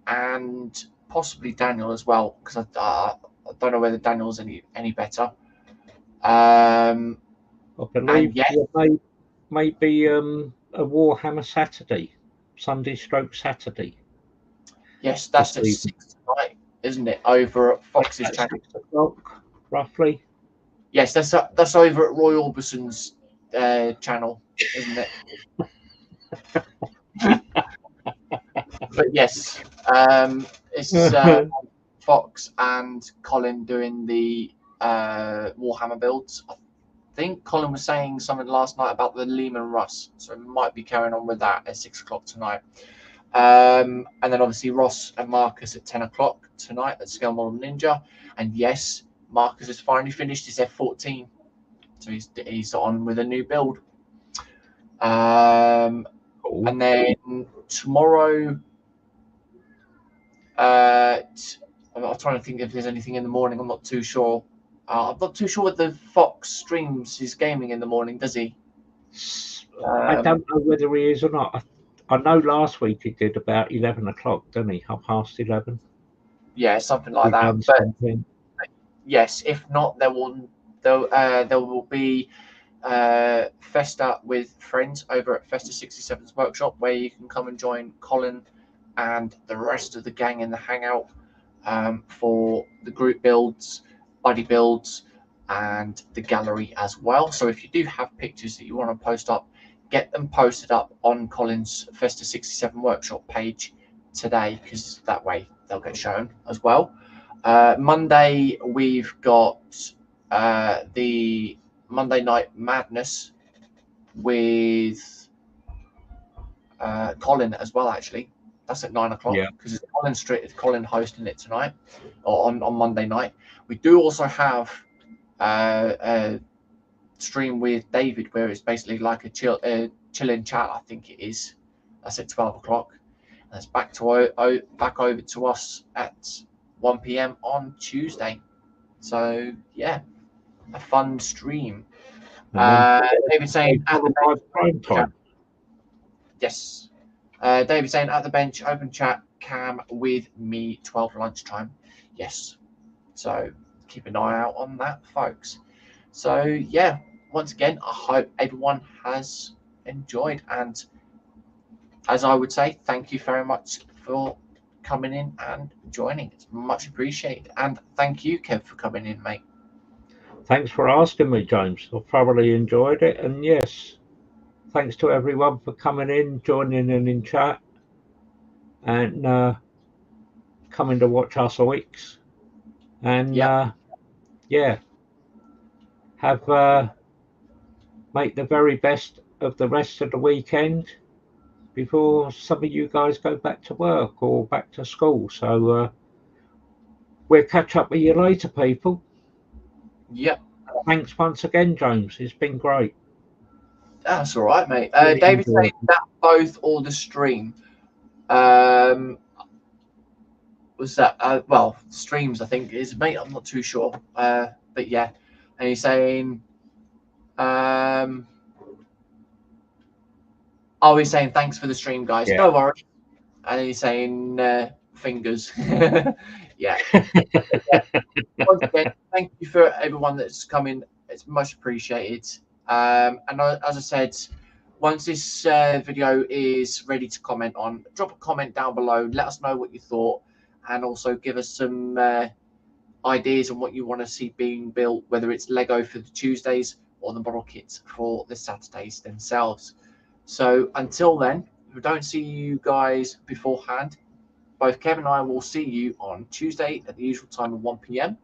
and possibly Daniel as well, because I don't know whether Daniel's any better. I believe there may be a Warhammer Saturday, Sunday/Saturday. Yes, that's at 6 tonight, isn't it? Over at Fox's channel. 6 o'clock, roughly. Yes, that's over at Roy Orbison's channel, isn't it? But yes, it's Fox and Colin doing the Warhammer builds. I think Colin was saying something last night about the Lehman Russ, so we might be carrying on with that at 6 o'clock tonight. And then obviously Ross and Marcus at 10 o'clock tonight at Scale Model Ninja. And yes, Marcus has finally finished his F14, so he's on with a new build. And then tomorrow, I'm trying to think if there's anything in the morning. I'm not too sure. I'm not too sure whether Fox streams his gaming in the morning, does he? I don't know whether he is or not. I know last week he did about 11 o'clock, didn't he? 11:30. Yeah, something like that. But yes, if not, there will be Festa with friends over at Festa 67's workshop, where you can come and join Colin and the rest of the gang in the hangout for the group builds, buddy builds, and the gallery as well. So if you do have pictures that you want to post up, get them posted up on Colin's Festa 67 workshop page today, because that way they'll get shown as well. Monday, we've got the Monday Night Madness with Colin as well, actually. That's at 9 o'clock because it's Colin Street. It's Colin hosting it tonight or on Monday night. We do also have a stream with David where it's basically like a chilling chat. I think it is. That's at 12 o'clock. And it's back over to us at 1 p.m. on Tuesday. So yeah, a fun stream. David saying at the bench, time. Yes. David saying at the bench, open chat cam with me 12 lunchtime. Yes. So keep an eye out on that, folks. So yeah, once again, I hope everyone has enjoyed, and as I would say, thank you very much for coming in and joining. It's much appreciated, and thank you, Kev, for coming in, mate. Thanks for asking me, James. I thoroughly enjoyed it, and yes, thanks to everyone for coming in, joining in chat, and coming to watch us weeks. And yeah, have make the very best of the rest of the weekend before some of you guys go back to work or back to school. So we'll catch up with you later, people. Yep. Thanks once again, James. It's been great. That's all right, mate. David saying that both or the stream. Was that well, streams I think is, mate. I'm not too sure. But yeah, and he's saying oh, he's saying thanks for the stream, guys. Yeah. No worries. And he's saying fingers. Yeah. Once again, thank you for everyone that's coming. It's much appreciated. And as I said, once this video is ready to comment on, drop a comment down below. Let us know what you thought, and also give us some ideas on what you want to see being built, whether it's Lego for the Tuesdays or the model kits for the Saturdays themselves. So until then, if we don't see you guys beforehand, both Kevin and I will see you on Tuesday at the usual time of 1 p.m.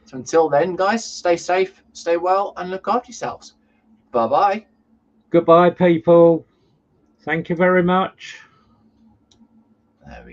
So until then, guys, stay safe, stay well, and look after yourselves. Bye-bye. Goodbye, people. Thank you very much.